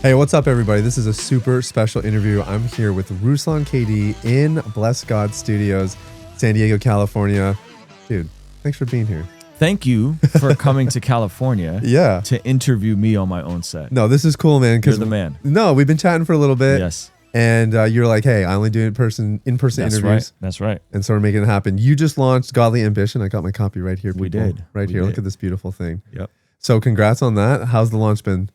Hey, what's up, everybody? This is a super special interview. I'm here with Ruslan KD in Bless God Studios, San Diego, California. Dude, thanks for being here. Thank you for coming to California Yeah. to interview me on my own set. No, this is cool, man. You're the man. No, we've been chatting for a little bit. Yes. And you're like, hey, I only do in-person That's interviews. right. That's right. And so we're making it happen. You just launched Godly Ambition. I got my copy right here. We people. did. Right We here. did. Look at this beautiful thing. Yep. So congrats on that. How's the launch been?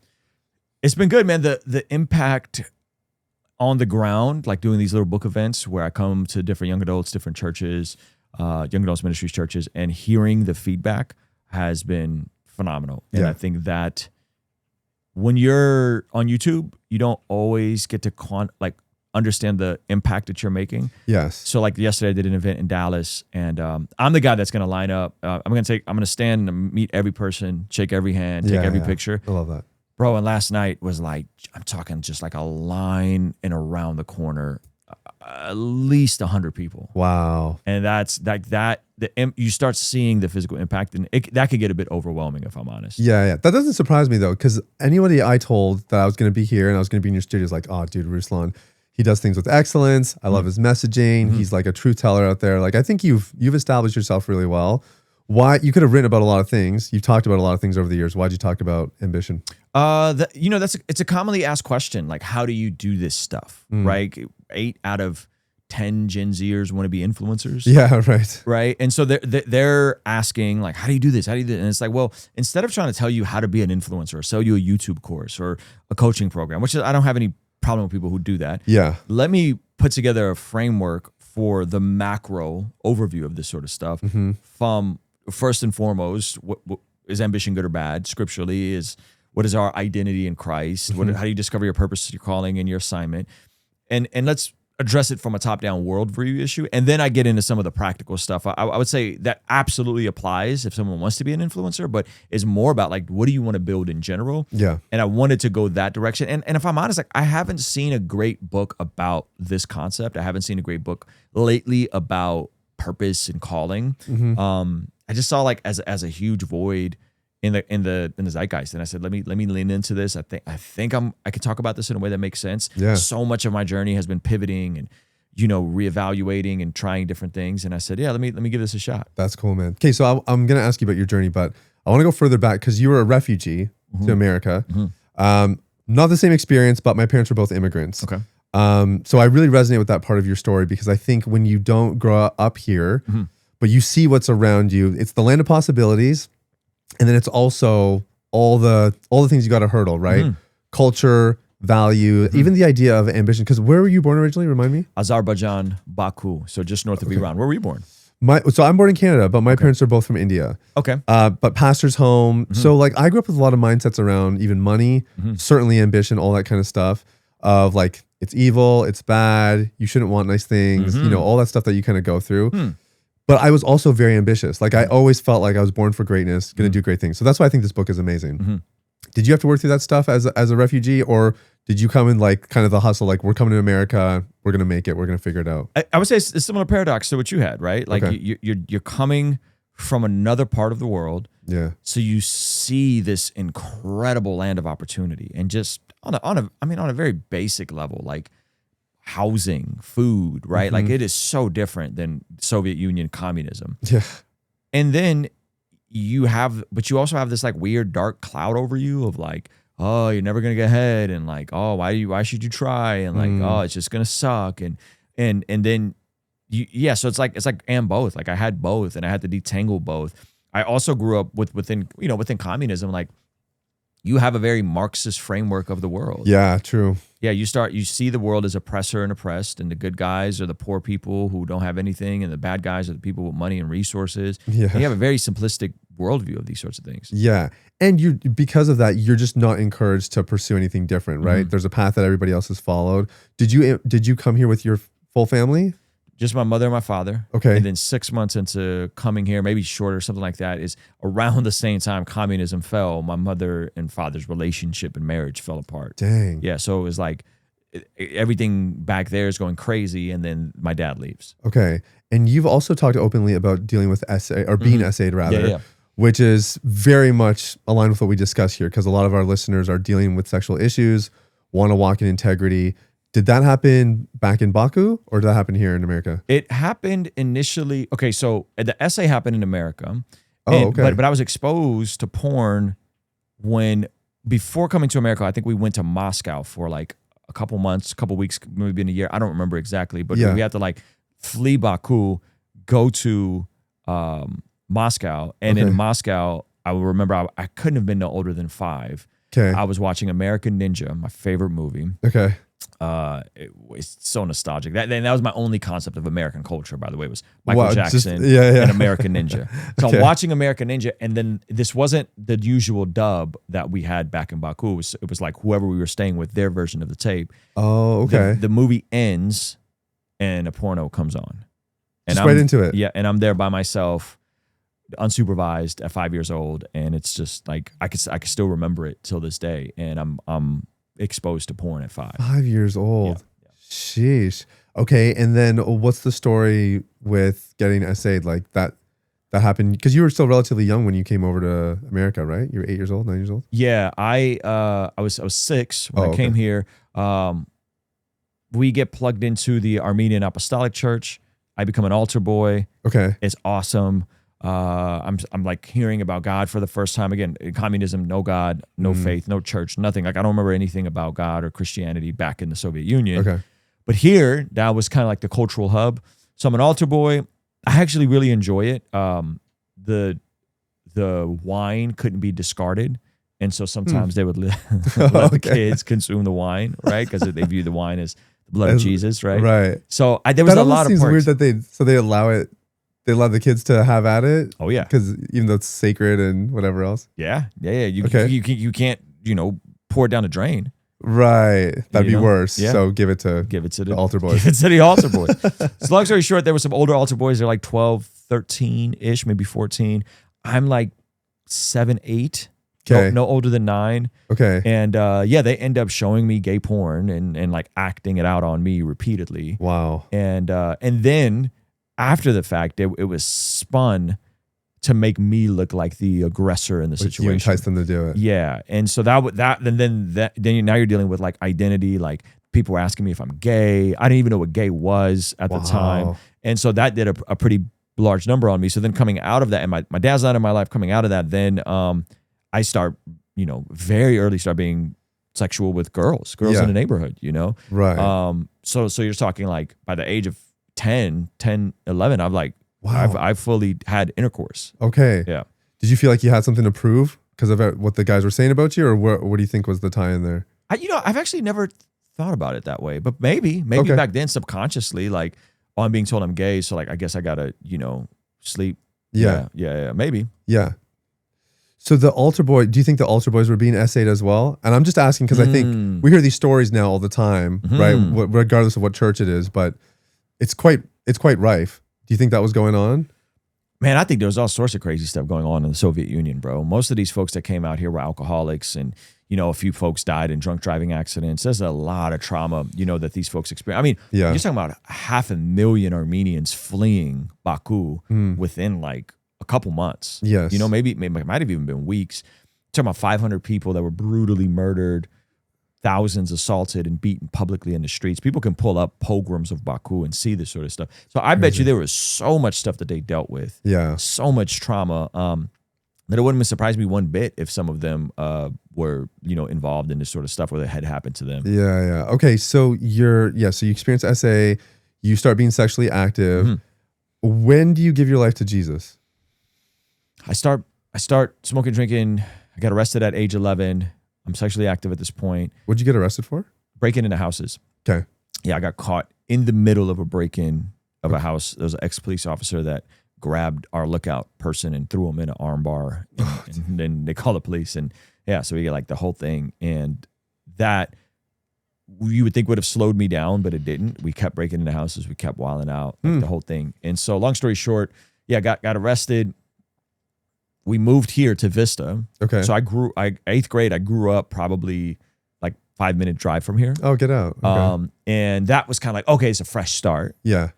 It's been good, man. The impact on the ground, like doing these little book events where I come to different young adults, different churches, young adults ministries churches, and hearing the feedback has been phenomenal. And Yeah. I think that when you're on YouTube, you don't always get to understand the impact that you're making. Yes. So like yesterday I did an event in Dallas, and I'm the guy that's going to line up. I'm going to stand and meet every person, shake every hand, take every picture. I love that. Bro, and last night was like, I'm talking just like a line and around the corner, at least 100 people. Wow. And that's like that. You start seeing the physical impact, and that could get a bit overwhelming if I'm honest. Yeah. That doesn't surprise me though, because anybody I told that I was going to be here and I was going to be in your studio is like, oh, dude, Ruslan, he does things with excellence. I love his messaging. He's like a truth teller out there. Like I think you've established yourself really well. Why you could have written about a lot of things. You've talked about a lot of things over the years. Why'd you talk about ambition? It's a commonly asked question. Like, how do you do this stuff? Right? 8 out of 10 Gen Zers want to be influencers. Yeah, right. Right. And so they're asking, like, how do you do this? How do you do this? And it's like, well, instead of trying to tell you how to be an influencer or sell you a YouTube course or a coaching program, which is, I don't have any problem with people who do that. Yeah. Let me put together a framework for the macro overview of this sort of stuff. From first and foremost, what is ambition good or bad? Scripturally, what is our identity in Christ? How do you discover your purpose, your calling, and your assignment? And let's address it from a top-down worldview issue. And then I get into some of the practical stuff. I would say that absolutely applies if someone wants to be an influencer, but is more about like, what do you want to build in general? Yeah. And I wanted to go that direction. And if I'm honest, like I haven't seen a great book about this concept. I haven't seen a great book lately about purpose and calling. I just saw like as a huge void in the zeitgeist, and I said, let me lean into this. I think I can talk about this in a way that makes sense. Yeah. So much of my journey has been pivoting and reevaluating and trying different things. And I said, yeah, let me give this a shot. That's cool, man. Okay, so I'm gonna ask you about your journey, but I want to go further back because you were a refugee to America. Not the same experience, but my parents were both immigrants. Okay. So I really resonate with that part of your story because I think when you don't grow up here, but you see what's around you, it's the land of possibilities. And then it's also all the things you got to hurdle, right? Culture, value, even the idea of ambition. Because where were you born originally? Remind me. Azerbaijan, Baku, so just north of Iran. Where were you born? So I'm born in Canada, but my parents are both from India. Okay. But pastor's home. So like I grew up with a lot of mindsets around even money, certainly ambition, all that kind of stuff. Of like it's evil, it's bad, you shouldn't want nice things, all that stuff that you kind of go through. But I was also very ambitious. Like I always felt like I was born for greatness, going to do great things. So that's why I think this book is amazing. Did you have to work through that stuff as a refugee, or did you come in like kind of the hustle, like we're coming to America, we're going to make it, we're going to figure it out? I would say it's a similar paradox to what you had, right? Like you're coming from another part of the world. Yeah. So you see this incredible land of opportunity, and just on a very basic level, like housing, food, right? Like it is so different than Soviet Union communism. Yeah. And then you also have this like weird dark cloud over you of like, oh, you're never gonna get ahead, and like, oh, why should you try? And like, oh, it's just gonna suck. And then so it's like and both. Like I had both, and I had to detangle both. I also grew up within communism, like you have a very Marxist framework of the world. Yeah, true. Yeah, you see the world as oppressor and oppressed, and the good guys are the poor people who don't have anything, and the bad guys are the people with money and resources. Yeah. And you have a very simplistic worldview of these sorts of things. Yeah. And because of that, you're just not encouraged to pursue anything different, right? There's a path that everybody else has followed. Did you come here with your full family? Just my mother and my father. Okay. And then 6 months into coming here, maybe shorter, something like that, is around the same time communism fell, my mother and father's relationship and marriage fell apart. Dang. Yeah. So it was like everything back there is going crazy, and then my dad leaves. Okay. And you've also talked openly about dealing with essay, or being essayed rather, which is very much aligned with what we discuss here, because a lot of our listeners are dealing with sexual issues want to walk in integrity. Did that happen back in Baku or did that happen here in America? It happened initially. Okay, so the essay happened in America. Oh, okay. But I was exposed to porn before coming to America. I think we went to Moscow for like a couple months, couple weeks, maybe in a year. I don't remember exactly, but we had to like flee Baku, go to Moscow, and in Moscow, I will remember I couldn't have been no older than 5. Okay. I was watching American Ninja, my favorite movie. Okay. It was so nostalgic. That was my only concept of American culture, by the way, was Michael Jackson and American Ninja. So I'm watching American Ninja, and then this wasn't the usual dub that we had back in Baku. It was like whoever we were staying with, their version of the tape. Oh, okay. The movie ends, and a porno comes on. And just right into it. Yeah, and I'm there by myself, unsupervised at 5 years old, and it's just like I could still remember it till this day, and I'm exposed to porn at 5. 5 years old. Yeah. Sheesh. Okay, and then what's the story with getting essayed like that? That happened because you were still relatively young when you came over to America, right? You were 8 years old, 9 years old. Yeah, I was 6 when I came here. We get plugged into the Armenian Apostolic Church. I become an altar boy. Okay, it's awesome. I'm like hearing about God for the first time. Again, in communism, no God, no faith, no church, nothing. Like I don't remember anything about God or Christianity back in the Soviet Union. Okay, but here, that was kind of like the cultural hub. So I'm an altar boy. I actually really enjoy it. The wine couldn't be discarded, and so sometimes they would let the kids consume the wine, right? Because they view the wine as the blood of Jesus, right? Right. So there was a lot of perks. Weird that they allow it. They allow the kids to have at it. Oh yeah, because even though it's sacred and whatever else. Yeah. You can't pour it down the drain. Right, that'd be worse. Yeah. So give it to the altar boys. Give it to the altar boys. So long story short, there were some older altar boys. They're like 12, 13-ish, maybe 14. I'm like 7, 8. Okay. No older than 9. Okay. And they end up showing me gay porn and like acting it out on me repeatedly. Wow. And then after the fact, it was spun to make me look like the aggressor in the situation. You entice them to do it. Yeah. And so now you're dealing with like identity. Like people were asking me if I'm gay. I didn't even know what gay was at the time. And so that did a pretty large number on me. So then coming out of that, and my dad's not in my life, coming out of that, then I start, very early start being sexual with girls in the neighborhood, Right. So you're talking like by the age of 10, 11, I'm like, wow. I've fully had intercourse. Okay. Yeah. Did you feel like you had something to prove because of what the guys were saying about you, or what do you think was the tie in there? I've actually never thought about it that way, but maybe back then subconsciously, like, oh, I'm being told I'm gay, so like I guess I gotta, sleep. Yeah. Yeah. Maybe. Yeah. So do you think the altar boys were being essayed as well? And I'm just asking because I think we hear these stories now all the time, right? Regardless of what church it is, but it's quite rife. Do you think that was going on? Man, I think there was all sorts of crazy stuff going on in the Soviet Union, bro. Most of these folks that came out here were alcoholics, and a few folks died in drunk driving accidents. There's a lot of trauma, that these folks experience. I mean, you're talking about 500,000 Armenians fleeing Baku within like a couple months. Yes. Maybe it might have even been weeks. You're talking about 500 people that were brutally murdered, thousands assaulted and beaten publicly in the streets. People can pull up pogroms of Baku and see this sort of stuff. So I bet you there was so much stuff that they dealt with. Yeah. So much trauma that it wouldn't surprise me one bit if some of them were, involved in this sort of stuff where it had happened to them. Yeah. Okay. So so you experience SA, you start being sexually active. Mm-hmm. When do you give your life to Jesus? I start smoking, drinking. I got arrested at age 11. I'm sexually active at this point. What'd you get arrested for? Breaking into houses. Okay. Yeah, I got caught in the middle of a break-in of a house. There was an ex-police officer that grabbed our lookout person and threw him in an arm bar. And then they called the police. And yeah, so we get like the whole thing. And that you would think would have slowed me down, but it didn't. We kept breaking into houses. We kept wilding out, like the whole thing. And so long story short, got arrested. We moved here to Vista. Okay. So 8th grade, I grew up probably like 5-minute drive from here. Oh, get out. Okay. And that was kind of like, okay, it's a fresh start. Yeah.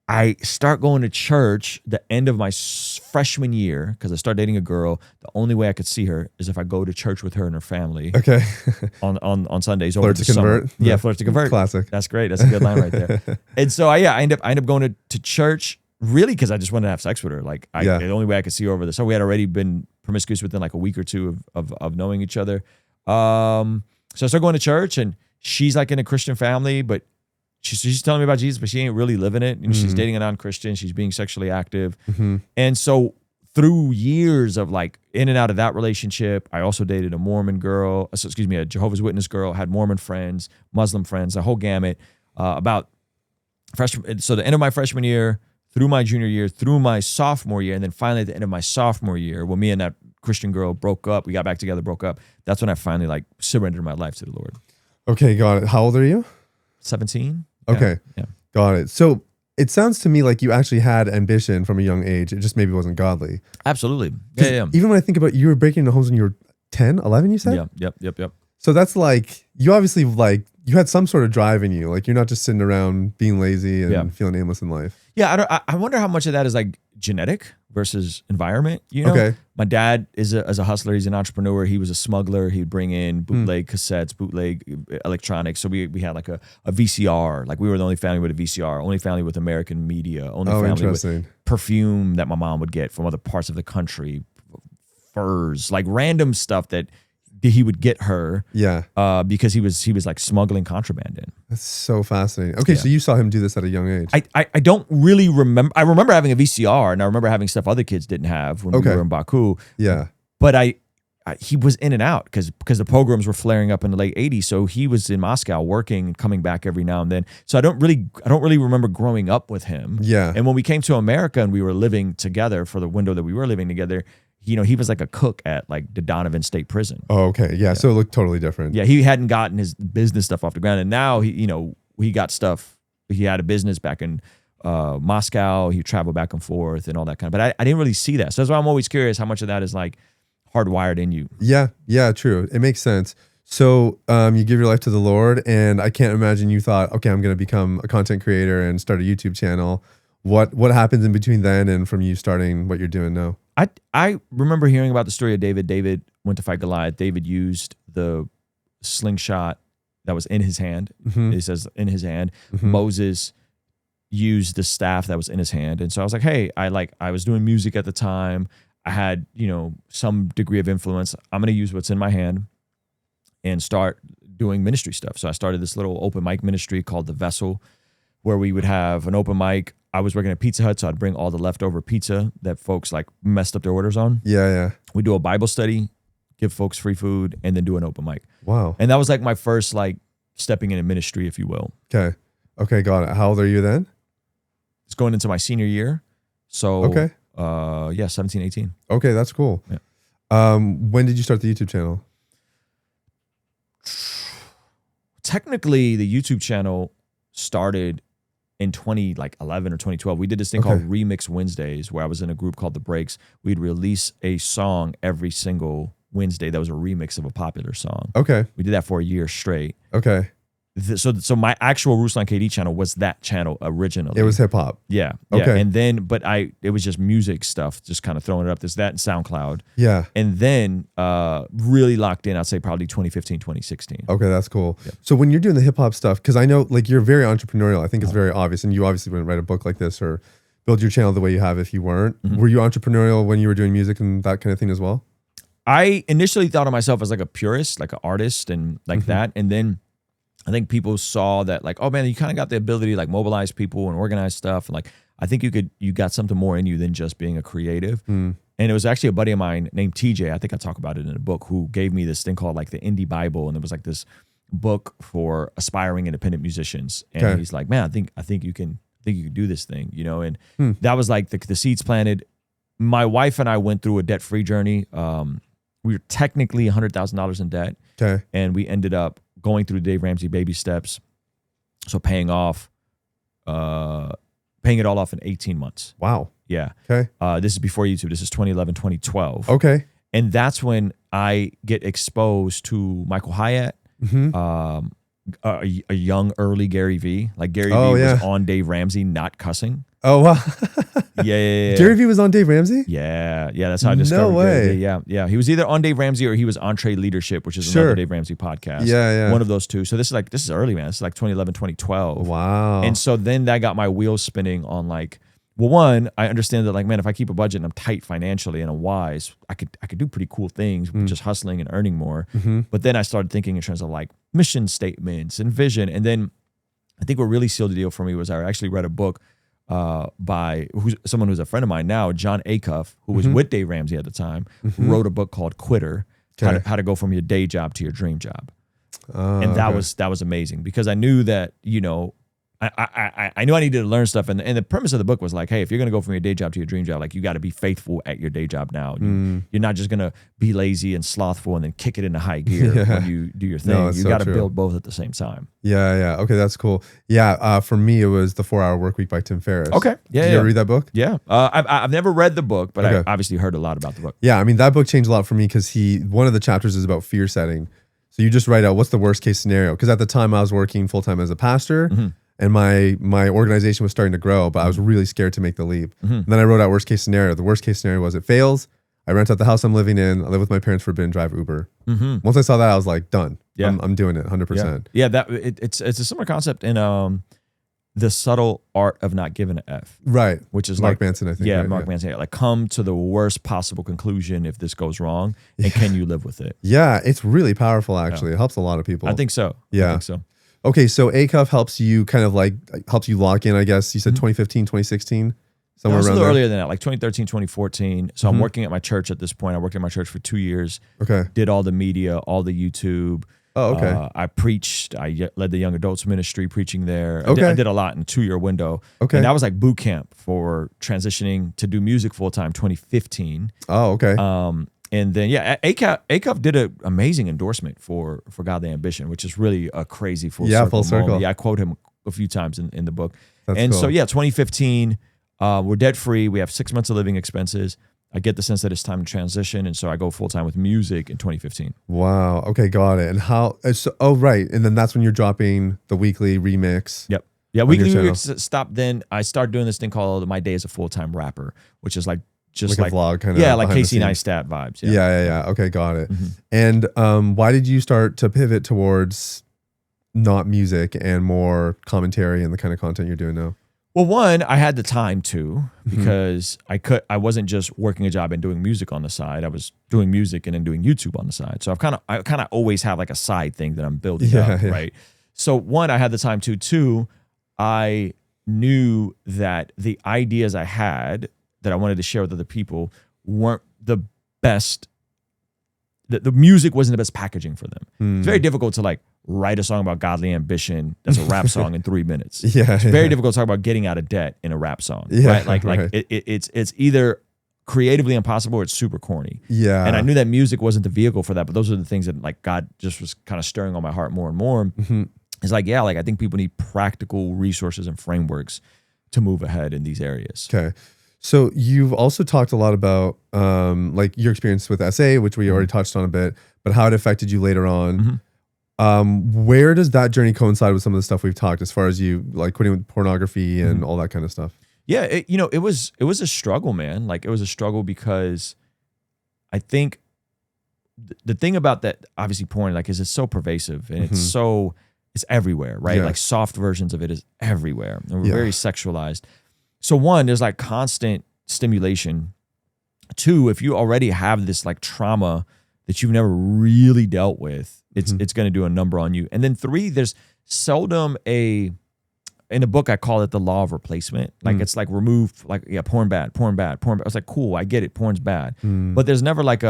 I start going to church the end of my freshman year because I started dating a girl. The only way I could see her is if I go to church with her and her family. Okay. on Sundays over Flirt the to summer. convert. Yeah, flirt to convert. Classic. That's great. That's a good line right there. And so I end up going to church really because I just wanted to have sex with her. Like the only way I could see her over the summer. We had already been promiscuous within like a week or two of knowing each other. So I started going to church, and she's like in a Christian family, but she's telling me about Jesus, but she ain't really living it. You know, she's dating a non-Christian. She's being sexually active. And so through years of like in and out of that relationship, I also dated a Mormon girl, a Jehovah's Witness girl, had Mormon friends, Muslim friends, a whole gamut. So the end of my freshman year, through my junior year, through my sophomore year, and then finally at the end of my sophomore year, when me and that Christian girl broke up, we got back together, broke up. That's when I finally like surrendered my life to the Lord. Okay, got it. How old are you? 17. Okay. Yeah. Got it. So it sounds to me like you actually had ambition from a young age. It just maybe wasn't godly. Absolutely. Yeah. Even when I think about you were breaking into homes when you were 10, 11, you said? Yeah. Yep. So that's like, you obviously like, you had some sort of drive in you. Like you're not just sitting around being lazy and feeling aimless in life. Yeah. I wonder how much of that is like genetic versus environment. You know, Okay. My dad is a hustler. He's an entrepreneur. He was a smuggler. He'd bring in bootleg cassettes, bootleg electronics. So we had like a VCR. Like we were the only family with a VCR, only family with American media, only family with perfume that my mom would get from other parts of the country, furs, like random stuff that he would get her. Yeah. Because he was like smuggling contraband in. That's so fascinating. Okay, so you saw him do this at a young age. I don't really remember. I remember having a VCR, and I remember having stuff other kids didn't have when we were in Baku. Yeah. But he was in and out because the pogroms were flaring up in the late 80s. So he was in Moscow working and coming back every now and then. So I don't really remember growing up with him. Yeah. And when we came to America and we were living together for the window that we were living together, you know, he was like a cook at like the Donovan State Prison. Oh, okay. Yeah. So it looked totally different. Yeah. He hadn't gotten his business stuff off the ground. And now he got stuff. He had a business back in Moscow. He traveled back and forth and all that kind of, but I didn't really see that. So that's why I'm always curious how much of that is like hardwired in you. Yeah. Yeah. True. It makes sense. So you give your life to the Lord, and I can't imagine you thought, okay, I'm going to become a content creator and start a YouTube channel. What happens in between then and from you starting what you're doing now? I remember hearing about the story of David. David went to fight Goliath. David used the slingshot that was in his hand. It says in his hand. Moses used the staff that was in his hand. And so I was like, hey, I was doing music at the time. I had, some degree of influence. I'm going to use what's in my hand and start doing ministry stuff. So I started this little open mic ministry called The Vessel, where we would have an open mic. I was working at Pizza Hut, so I'd bring all the leftover pizza that folks like messed up their orders on. Yeah. We do a Bible study, give folks free food, and then do an open mic. Wow. And that was like my first like stepping into ministry, if you will. Okay, got it. How old are you then? It's going into my senior year. So, okay. 17, 18. Okay, that's cool. Yeah. When did you start the YouTube channel? Technically, the YouTube channel started in 2011 or 2012. We did this thing called Remix Wednesdays, where I was in a group called The Breaks. We'd release a song every single Wednesday that was a remix of a popular song. Okay. We did that for a year straight. Okay. So my actual Ruslan KD channel was that channel originally. It was hip hop. Yeah. Okay. And then, it was just music stuff, just kind of throwing it up. There's that and SoundCloud. Yeah. And then really locked in, I'd say probably 2015, 2016. Okay, that's cool. Yeah. So when you're doing the hip hop stuff, because I know like you're very entrepreneurial, I think it's very obvious, and you obviously wouldn't write a book like this or build your channel the way you have if you weren't. Were you entrepreneurial when you were doing music and that kind of thing as well? I initially thought of myself as like a purist, like an artist and like that. And then I think people saw that like, oh man, you kind of got the ability to like mobilize people and organize stuff. And like, I think you got something more in you than just being a creative. And it was actually a buddy of mine named TJ, I think I talk about it in a book, who gave me this thing called like the Indie Bible. And it was like this book for aspiring independent musicians. And he's like, man, I think you can do this thing, and that was like the seeds planted. My wife and I went through a debt-free journey. We were technically $100,000 in debt. Okay. And we ended up going through Dave Ramsey baby steps. So paying it all off in 18 months. Wow. Yeah. Okay. This is before YouTube. This is 2011, 2012. Okay. And that's when I get exposed to Michael Hyatt, a young early Gary Vee. Like Gary Oh, Vee yeah. was on Dave Ramsey, not cussing. Oh, wow. Yeah. Gary Vee was on Dave Ramsey? Yeah. That's how I discovered No Gary way. Vee. Yeah. He was either on Dave Ramsey or he was Entree Leadership, which is another Dave Ramsey podcast. Yeah. One of those two. So this is early, man. This is like 2011, 2012. Wow. And so then that got my wheels spinning on like, well, one, I understand that like, man, if I keep a budget and I'm tight financially and I'm wise, I could do pretty cool things, just hustling and earning more. But then I started thinking in terms of like mission statements and vision. And then I think what really sealed the deal for me was I actually read a book by someone who's a friend of mine now, John Acuff, who was with Dave Ramsey at the time, wrote a book called Quitter, how to go from your day job to your dream job. And that was amazing because I knew that, you know, I knew I needed to learn stuff. And the premise of the book was like, hey, if you're going to go from your day job to your dream job, like you got to be faithful at your day job now. You're not just going to be lazy and slothful and then kick it into high gear when you do your thing. No, you got to build both at the same time. Yeah. Okay, that's cool. Yeah, for me, it was The 4-Hour Workweek by Tim Ferriss. Okay. Yeah. Did you ever read that book? Yeah. I've never read the book, but Okay. I obviously heard a lot about the book. Yeah, I mean, that book changed a lot for me because one of the chapters is about fear setting. So you just write out what's the worst case scenario. Because at the time I was working full-time as a pastor and my organization was starting to grow, but I was really scared to make the leap. And then I wrote out worst case scenario. The worst case scenario was it fails. I rent out the house I'm living in. I live with my parents for a bit and drive Uber. Once I saw that, I was like, done. Yeah. I'm doing it 100%. Yeah. It's a similar concept in The Subtle Art of Not Giving an F. Right. Which is Mark like, Manson, I think. Yeah, right? Mark Manson. Like come to the worst possible conclusion if this goes wrong, and can you live with it? Yeah, it's really powerful, actually. It helps a lot of people. I think so. Yeah. I think so. Okay, so Acuff helps you kind of like, helps you lock in, I guess. You said 2015, 2016? Somewhere No, it's a around little there? earlier than that, like 2013, 2014. So I'm working at my church at this point. I worked at my church for 2 years. Okay. Did all the media, all the YouTube. Oh, okay. I preached. I led the young adults ministry preaching there. Okay. I did a lot in a 2-year window. Okay. And that was like boot camp for transitioning to do music full time, 2015. Oh, okay. And then, yeah, Acuff did an amazing endorsement for Godly Ambition, which is really a crazy full circle. full circle. moment. Yeah, I quote him a few times in the book. That's and cool. so, yeah, 2015, we're debt free. We have 6 months of living expenses. I get the sense that it's time to transition. And so I go full time with music in 2015. Wow. Okay, got it. And how, right. And then that's when you're dropping the weekly remix. Yep. Yeah, on weekly your channel. lyrics stopped. Then I started doing this thing called My Day as a Full-Time Rapper, which is like just Like a vlog kind of. yeah, like behind the Casey scenes. Neistat vibes. Yeah. Okay, got it. And why did you start to pivot towards not music and more commentary and the kind of content you're doing now? Well, one, I had the time to because I wasn't just working a job and doing music on the side. I was doing music and then doing YouTube on the side. So I kind of always have like a side thing that I'm building up, right? So one, I had the time to. Two, I knew that the ideas I had that I wanted to share with other people weren't the best. The music wasn't the best packaging for them. It's very difficult to like write a song about godly ambition that's a rap song in 3 minutes. It's very difficult to talk about getting out of debt in a rap song. Right? Like it's either creatively impossible or it's super corny. Yeah. And I knew that music wasn't the vehicle for that, but those are the things that like God just was kind of stirring on my heart more and more. It's like, yeah, like I think people need practical resources and frameworks to move ahead in these areas. Okay. So you've also talked a lot about like your experience with SA, which we already touched on a bit, but how it affected you later on. Where does that journey coincide with some of the stuff we've talked as far as you like quitting with pornography and all that kind of stuff? Yeah, it was a struggle, man. Like it was a struggle because I think the thing about that, obviously porn, like is it's so pervasive and it's everywhere, right? Yeah. Like soft versions of it is everywhere. And we're very sexualized. So one, there's like constant stimulation. Two, if you already have this like trauma that you've never really dealt with, it's going to do a number on you. And then three, there's seldom in a book, I call it the law of replacement. Like it's like remove, like, yeah, porn bad. I was like, cool, I get it, porn's bad. But there's never like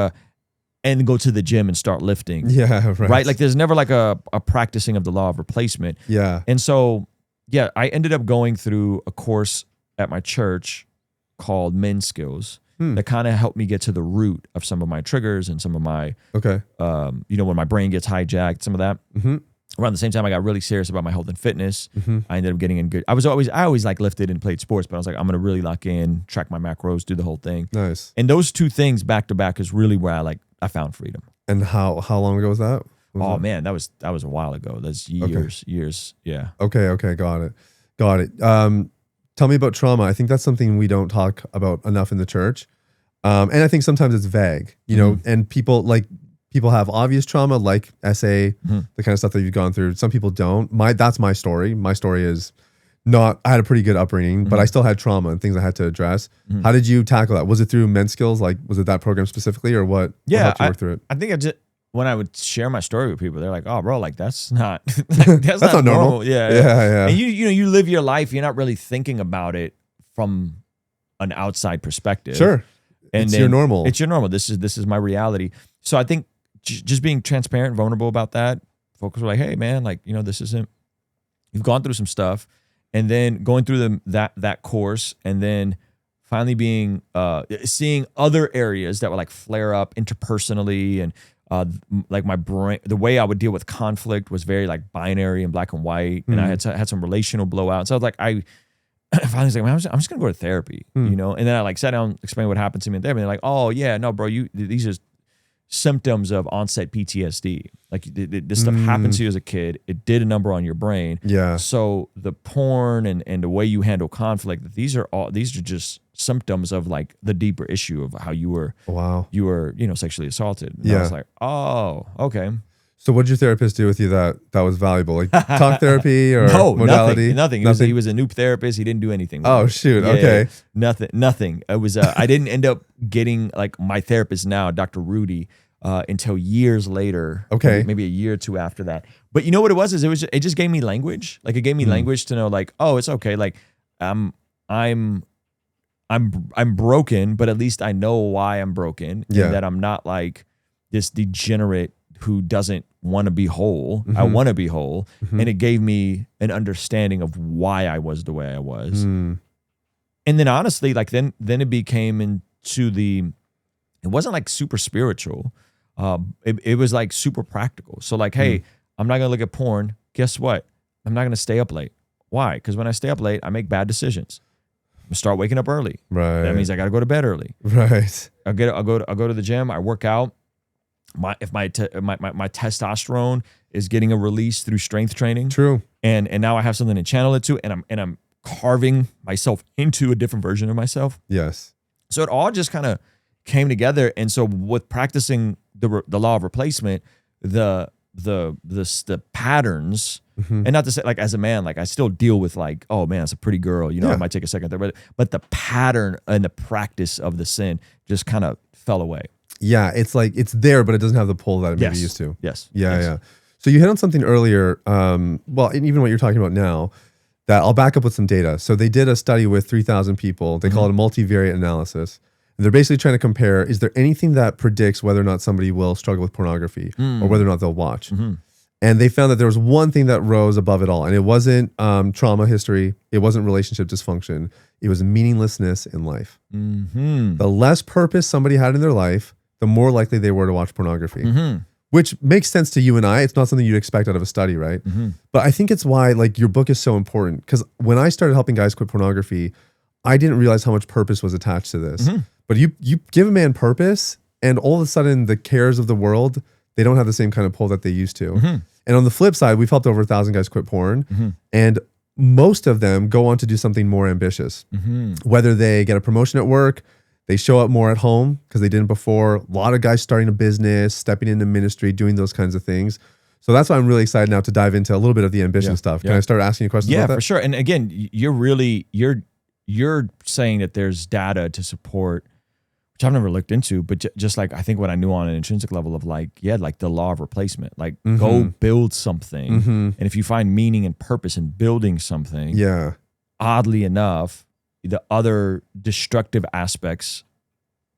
and go to the gym and start lifting. Yeah, Right? Like there's never like a practicing of the law of replacement. Yeah. And so, yeah, I ended up going through a course at my church called Men Skills that kind of helped me get to the root of some of my triggers and some of my, when my brain gets hijacked, some of that. Around the same time, I got really serious about my health and fitness. I ended up getting in good. I always like lifted and played sports, but I was like, I'm going to really lock in, track my macros, do the whole thing. Nice. And those two things back to back is really where I found freedom. And how long ago was that? Oh man, that was a while ago. That's years. Yeah. Okay. Got it. Tell me about trauma. I think that's something we don't talk about enough in the church. And I think sometimes it's vague, you know, and people have obvious trauma like SA, the kind of stuff that you've gone through. Some people don't. That's my story. My story is I had a pretty good upbringing, but I still had trauma and things I had to address. How did you tackle that? Was it through Men's Skills? Like, was it that program specifically, or what? Yeah, what helped you work through it? I think when I would share my story with people, they're like, "Oh, bro, like that's not that's not normal." Yeah. And you live your life. You're not really thinking about it from an outside perspective. Sure. And it's your normal. It's your normal. This is my reality. So I think just being transparent, and vulnerable about that. Folks were like, "Hey, man, like this isn't. You've gone through some stuff." And then going through that course, and then finally being seeing other areas that would like flare up interpersonally, and like my brain, the way I would deal with conflict was very like binary and black and white, and I had some relational blowouts. So I was like, I finally was like, man, I'm just gonna go to therapy, And then I like sat down, explained what happened to me in therapy, and they're like, oh yeah, no, bro, these are symptoms of onset PTSD. Like this stuff happened to you as a kid. It did a number on your brain. Yeah. So the porn and the way you handle conflict, these are just symptoms of like the deeper issue of how you were sexually assaulted. And I was like, oh, okay. So what did your therapist do with you that was valuable? Like talk therapy or modality? Nothing. He was a noob therapist. He didn't do anything. Oh shoot. Okay. Nothing. It was I didn't end up getting like my therapist now, Dr. Rudy, until years later. Okay. Maybe a year or two after that. But you know what it was? It just gave me language. Like it gave me language to know like, oh, it's okay. Like I'm broken, but at least I know why I'm broken. And that I'm not like this degenerate who doesn't want to be whole. I want to be whole. And it gave me an understanding of why I was the way I was. And then honestly, like then it became into it wasn't like super spiritual. It was like super practical. So like, hey, I'm not going to look at porn. Guess what? I'm not going to stay up late. Why? Because when I stay up late, I make bad decisions. I'm gonna start waking up early. Right. That means I got to go to bed early. Right. I'll go to the gym. I work out. My testosterone is getting a release through strength training. True. And now I have something to channel it to, and I'm carving myself into a different version of myself. Yes. So it all just kind of came together. And so with practicing the law of replacement, the patterns, and not to say like as a man, like I still deal with like, oh man, it's a pretty girl, I might take a second there, but the pattern and the practice of the sin just kind of fell away. Yeah, it's like it's there, but it doesn't have the pull that it maybe used to. Yes. Yeah. So you hit on something earlier, and even what you're talking about now, that I'll back up with some data. So they did a study with 3,000 people. They call it a multivariate analysis. And they're basically trying to compare, is there anything that predicts whether or not somebody will struggle with pornography or whether or not they'll watch? And they found that there was one thing that rose above it all. And it wasn't trauma history. It wasn't relationship dysfunction. It was meaninglessness in life. The less purpose somebody had in their life, the more likely they were to watch pornography, which makes sense to you and I. It's not something you'd expect out of a study, right? But I think it's why like your book is so important. Because when I started helping guys quit pornography, I didn't realize how much purpose was attached to this. But you give a man purpose, and all of a sudden the cares of the world, they don't have the same kind of pull that they used to. And on the flip side, we've helped over 1,000 guys quit porn, and most of them go on to do something more ambitious. Whether they get a promotion at work, they show up more at home because they didn't before. A lot of guys starting a business, stepping into ministry, doing those kinds of things. So that's why I'm really excited now to dive into a little bit of the ambition stuff. Can I start asking you questions about that? Yeah, for sure. And again, you're saying that there's data to support, which I've never looked into, but just like I think what I knew on an intrinsic level of like the law of replacement, like go build something. And if you find meaning and purpose in building something, oddly enough, the other destructive aspects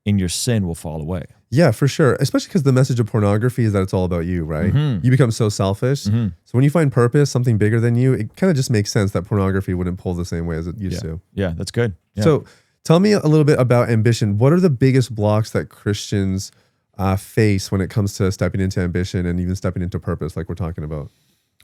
in your sin will fall away. Yeah, for sure. Especially because the message of pornography is that it's all about you, right? You become so selfish. So when you find purpose, something bigger than you, it kind of just makes sense that pornography wouldn't pull the same way as it used to. Yeah, that's good. Yeah. So tell me a little bit about ambition. What are the biggest blocks that Christians face when it comes to stepping into ambition and even stepping into purpose like we're talking about?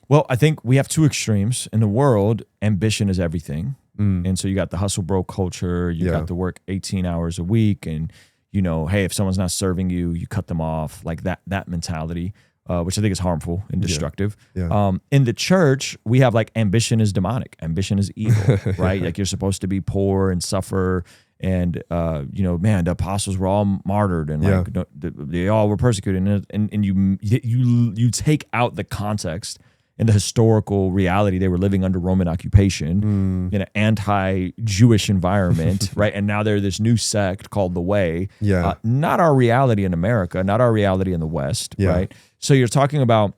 Well, I think we have two extremes. In the world, ambition is everything. And so you got the hustle bro culture, you got to work 18 hours a week, and hey, if someone's not serving you, you cut them off, like that mentality. which I think is harmful and destructive. Yeah. In the church, we have like ambition is demonic, ambition is evil, right? Like you're supposed to be poor and suffer, and man, the apostles were all martyred, and like they all were persecuted, and you take out the context and the historical reality. They were living under Roman occupation in an anti-Jewish environment, right? And now they're this new sect called the Way. Yeah. Not our reality in America, not our reality in the West, right? So you're talking about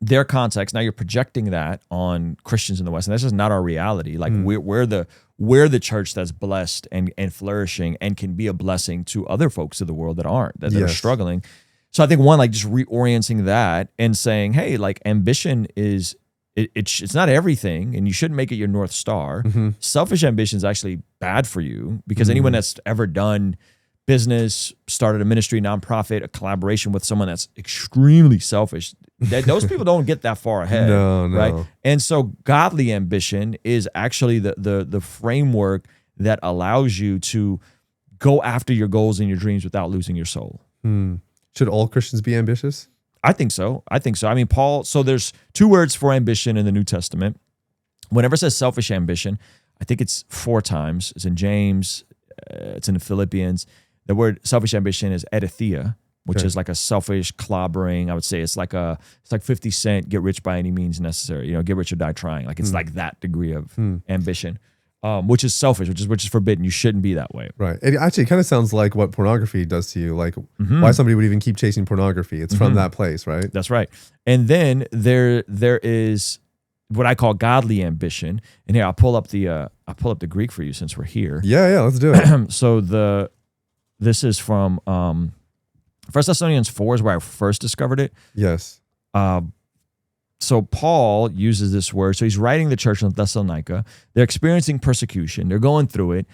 their context. Now you're projecting that on Christians in the West, and that's just not our reality. Like we're the church that's blessed and flourishing and can be a blessing to other folks of the world that aren't, that are struggling. So I think one, like just reorienting that and saying, hey, like ambition is, it's not everything, and you shouldn't make it your North Star. Selfish ambition is actually bad for you, because anyone that's ever done business, started a ministry, nonprofit, a collaboration with someone that's extremely selfish, those people don't get that far ahead, right? And so godly ambition is actually the framework that allows you to go after your goals and your dreams without losing your soul. Should all Christians be ambitious? I think so. I mean, Paul, so there's two words for ambition in the New Testament. Whenever it says selfish ambition, I think it's 4 times. It's in James, it's in the Philippians. The word selfish ambition is edithia, which is like a selfish clobbering. I would say it's like 50 Cent, get rich by any means necessary. Get rich or die trying. Like it's like that degree of ambition. Which is selfish, which is forbidden. You shouldn't be that way. Right. It actually kind of sounds like what pornography does to you. Like why somebody would even keep chasing pornography. It's from that place, right? That's right. And then there is what I call godly ambition. And here I'll pull up the Greek for you since we're here. Yeah, let's do it. So this is from 1 Thessalonians 4 is where I first discovered it. Yes. So Paul uses this word. So he's writing the church in Thessalonica. They're experiencing persecution. They're going through it.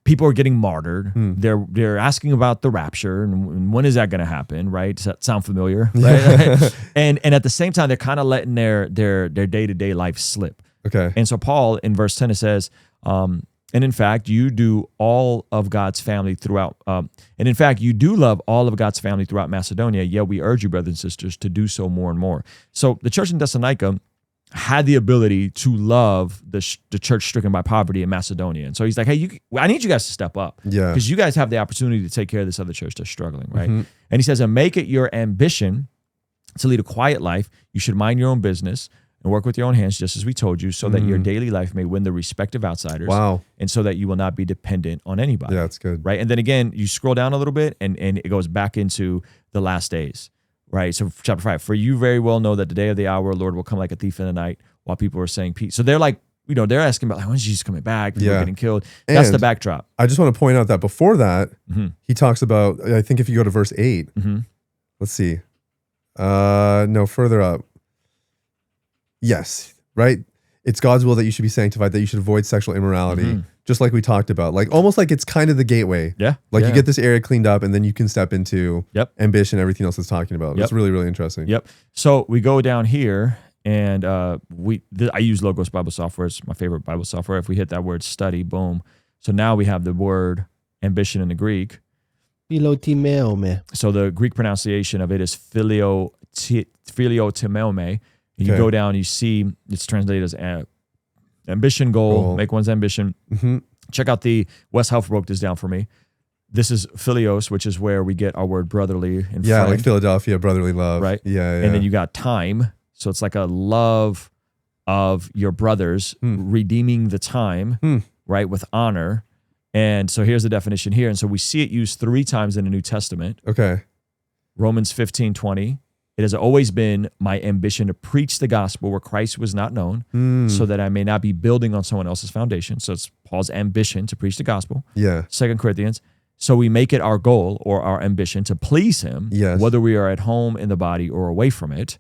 People are getting martyred. They're asking about the rapture and when is that going to happen, right? Does that sound familiar? Right? and at the same time, they're kind of letting their day-to-day life slip. Okay. And so Paul, in verse 10, it says, and in fact, you do all of God's family throughout. And in fact, you do love all of God's family throughout Macedonia. Yet we urge you, brothers and sisters, to do so more and more. So the church in Thessalonica had the ability to love the church stricken by poverty in Macedonia. And so he's like, hey, I need you guys to step up. Yeah. Because you guys have the opportunity to take care of this other church that's struggling, right? And he says, and make it your ambition to lead a quiet life. You should mind your own business and work with your own hands, just as we told you, so that your daily life may win the respect of outsiders. Wow. And so that you will not be dependent on anybody. Yeah, that's good. Right. And then again, you scroll down a little bit and it goes back into the last days. Right. So chapter 5, for you very well know that the day of the hour, Lord, will come like a thief in the night, while people are saying peace. So they're like, they're asking about, like, when's Jesus coming back? People are getting killed. That's the backdrop. I just want to point out that before that, he talks about, I think if you go to verse 8, let's see. No, further up. Yes. Right? It's God's will that you should be sanctified, that you should avoid sexual immorality, just like we talked about. Like almost like it's kind of the gateway. Yeah. Like you get this area cleaned up and then you can step into ambition, everything else it's talking about. It's really, really interesting. Yep. So we go down here and I use Logos Bible software. It's my favorite Bible software. If we hit that word study, boom. So now we have the word ambition in the Greek. So the Greek pronunciation of it is philiotimeome. You go down, you see it's translated as ambition, goal, make one's ambition. Check out Wes Helf broke this down for me. This is philios, which is where we get our word brotherly and friend. Like Philadelphia, brotherly love. Right. Yeah. And then you got time. So it's like a love of your brothers, redeeming the time, right, with honor. And so here's the definition here. And so we see it used 3 times in the New Testament. Okay. Romans 15:20. It has always been my ambition to preach the gospel where Christ was not known, so that I may not be building on someone else's foundation. So it's Paul's ambition to preach the gospel. Yeah. 2 Corinthians. So we make it our goal or our ambition to please him, whether we are at home in the body or away from it.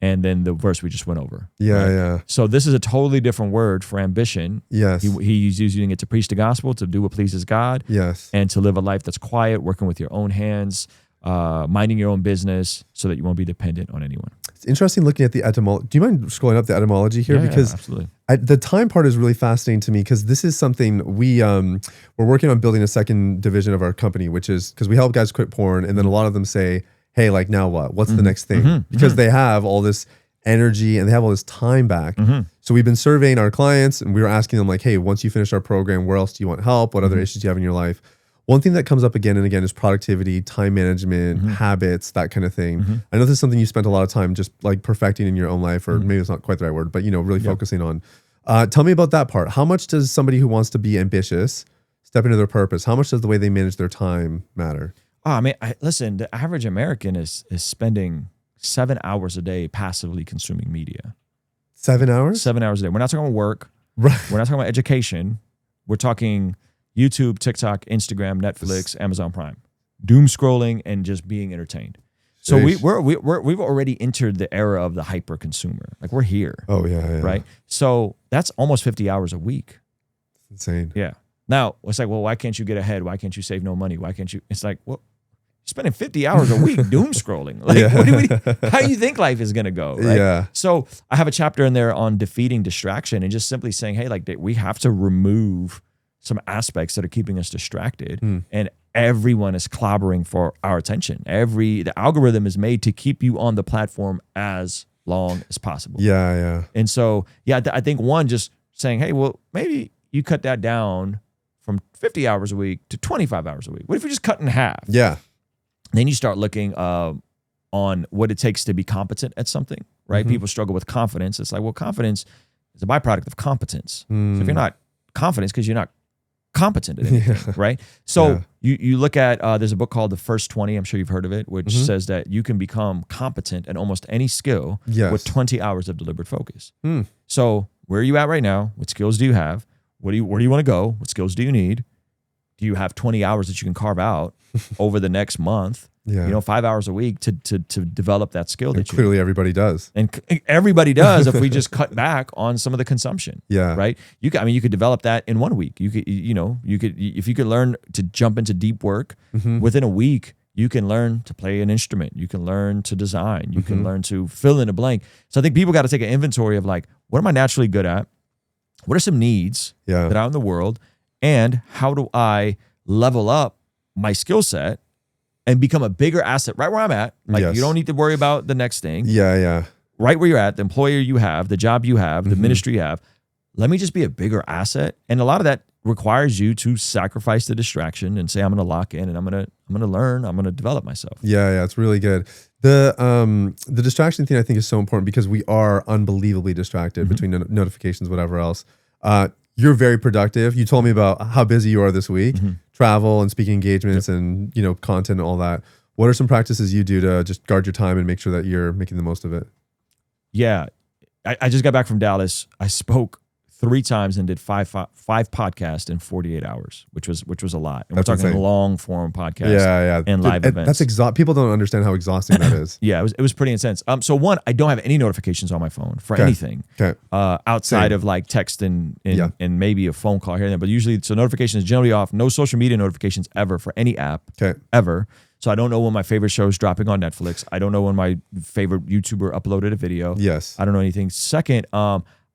And then the verse we just went over. Yeah. So this is a totally different word for ambition. Yes. He's using it to preach the gospel, to do what pleases God. Yes. And to live a life that's quiet, working with your own hands, minding your own business so that you won't be dependent on anyone. It's interesting looking at the etymology. Do you mind scrolling up the etymology here? Because absolutely. The time part is really fascinating to me because this is something we're working on building a second division of our company, which is because we help guys quit porn. And then a lot of them say, hey, like now what? What's the next thing? Because they have all this energy and they have all this time back. So we've been surveying our clients and we were asking them like, hey, once you finish our program, where else do you want help? What other issues do you have in your life? One thing that comes up again and again is productivity, time management, habits, that kind of thing. I know this is something you spent a lot of time just like perfecting in your own life, or maybe it's not quite the right word, but really focusing on. Tell me about that part. How much does somebody who wants to be ambitious step into their purpose? How much does the way they manage their time matter? Oh, I mean, listen, the average American is spending 7 hours a day passively consuming media. 7 hours? 7 hours a day. We're not talking about work. Right. We're not talking about education. We're talking YouTube, TikTok, Instagram, Netflix, Amazon Prime, doom scrolling, and just being entertained. So we've already entered the era of the hyper consumer. Like we're here. Oh yeah. Right. So that's almost 50 hours a week. It's insane. Yeah. Now it's like, well, why can't you get ahead? Why can't you save no money? Why can't you? It's like, well, you're spending 50 hours a week doom scrolling. Like, how do you think life is gonna go? Right? Yeah. So I have a chapter in there on defeating distraction and just simply saying, hey, like we have to remove some aspects that are keeping us distracted, and everyone is clobbering for our attention. The algorithm is made to keep you on the platform as long as possible. Yeah. And so, I think one, just saying, hey, well, maybe you cut that down from 50 hours a week to 25 hours a week. What if you just cut in half? Yeah. Then you start looking on what it takes to be competent at something, right? People struggle with confidence. It's like, well, confidence is a byproduct of competence. So if you're not confident, it's because you're not competent at anything, right? So you look at, there's a book called The First 20, I'm sure you've heard of it, which says that you can become competent at almost any skill with 20 hours of deliberate focus. So where are you at right now? What skills do you have? Where do you want to go? What skills do you need? Do you have 20 hours that you can carve out over the next month? 5 hours a week to develop that skill that you clearly everybody does. And everybody does if we just cut back on some of the consumption. Yeah. Right. You could develop that in 1 week. You could if you could learn to jump into deep work within a week, you can learn to play an instrument. You can learn to design. You can learn to fill in a blank. So I think people got to take an inventory of like, what am I naturally good at? What are some needs that are in the world? And how do I level up my skill set and become a bigger asset right where I'm at? Like you don't need to worry about the next thing. Yeah. Right where you're at, the employer you have, the job you have, the ministry you have. Let me just be a bigger asset. And a lot of that requires you to sacrifice the distraction and say, I'm going to lock in and I'm going to learn, I'm going to develop myself. Yeah, it's really good. The distraction thing I think is so important because we are unbelievably distracted between notifications, whatever else. You're very productive. You told me about how busy you are this week, travel and speaking engagements and, content and all that. What are some practices you do to just guard your time and make sure that you're making the most of it? Yeah. I just got back from Dallas. I spoke 3 times and did five podcasts in 48 hours, which was a lot. And we're talking insane. Long form podcasts and live events. That's people don't understand how exhausting that is. Yeah, it was pretty intense. So one, I don't have any notifications on my phone for anything. Outside of like text and maybe a phone call here and there. But usually, so notifications generally off. No social media notifications ever for any app. Ever. So I don't know when my favorite show is dropping on Netflix. I don't know when my favorite YouTuber uploaded a video. Yes. I don't know anything. Second,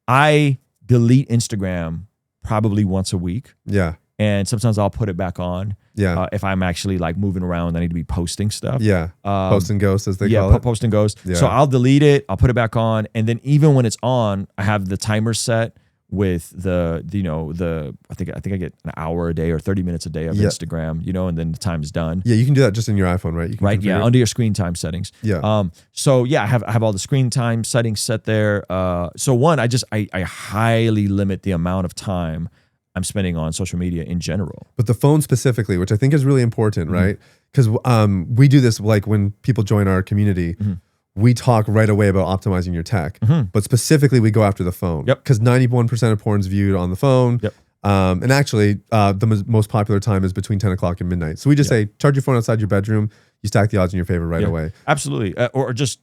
I delete Instagram probably once a week. Yeah. And sometimes I'll put it back on. Yeah. If I'm actually like moving around, I need to be posting stuff. Yeah. Post and ghost as they call it. Post and ghost. Yeah. So I'll delete it. I'll put it back on. And then even when it's on, I have the timer set with I think I get an hour a day or 30 minutes a day of Instagram, and then the time is done. Yeah. You can do that just in your iPhone, right? You can right. Yeah. Under your screen time settings. Yeah. So yeah, I have all the screen time settings set there. So one, I highly limit the amount of time I'm spending on social media in general. But the phone specifically, which I think is really important, right? Because we do this like when people join our community, we talk right away about optimizing your tech. But specifically, we go after the phone. Because 91% of porn's viewed on the phone. And actually, the most popular time is between 10 o'clock and midnight. So we just say, charge your phone outside your bedroom. You stack the odds in your favor right away. Absolutely. Or just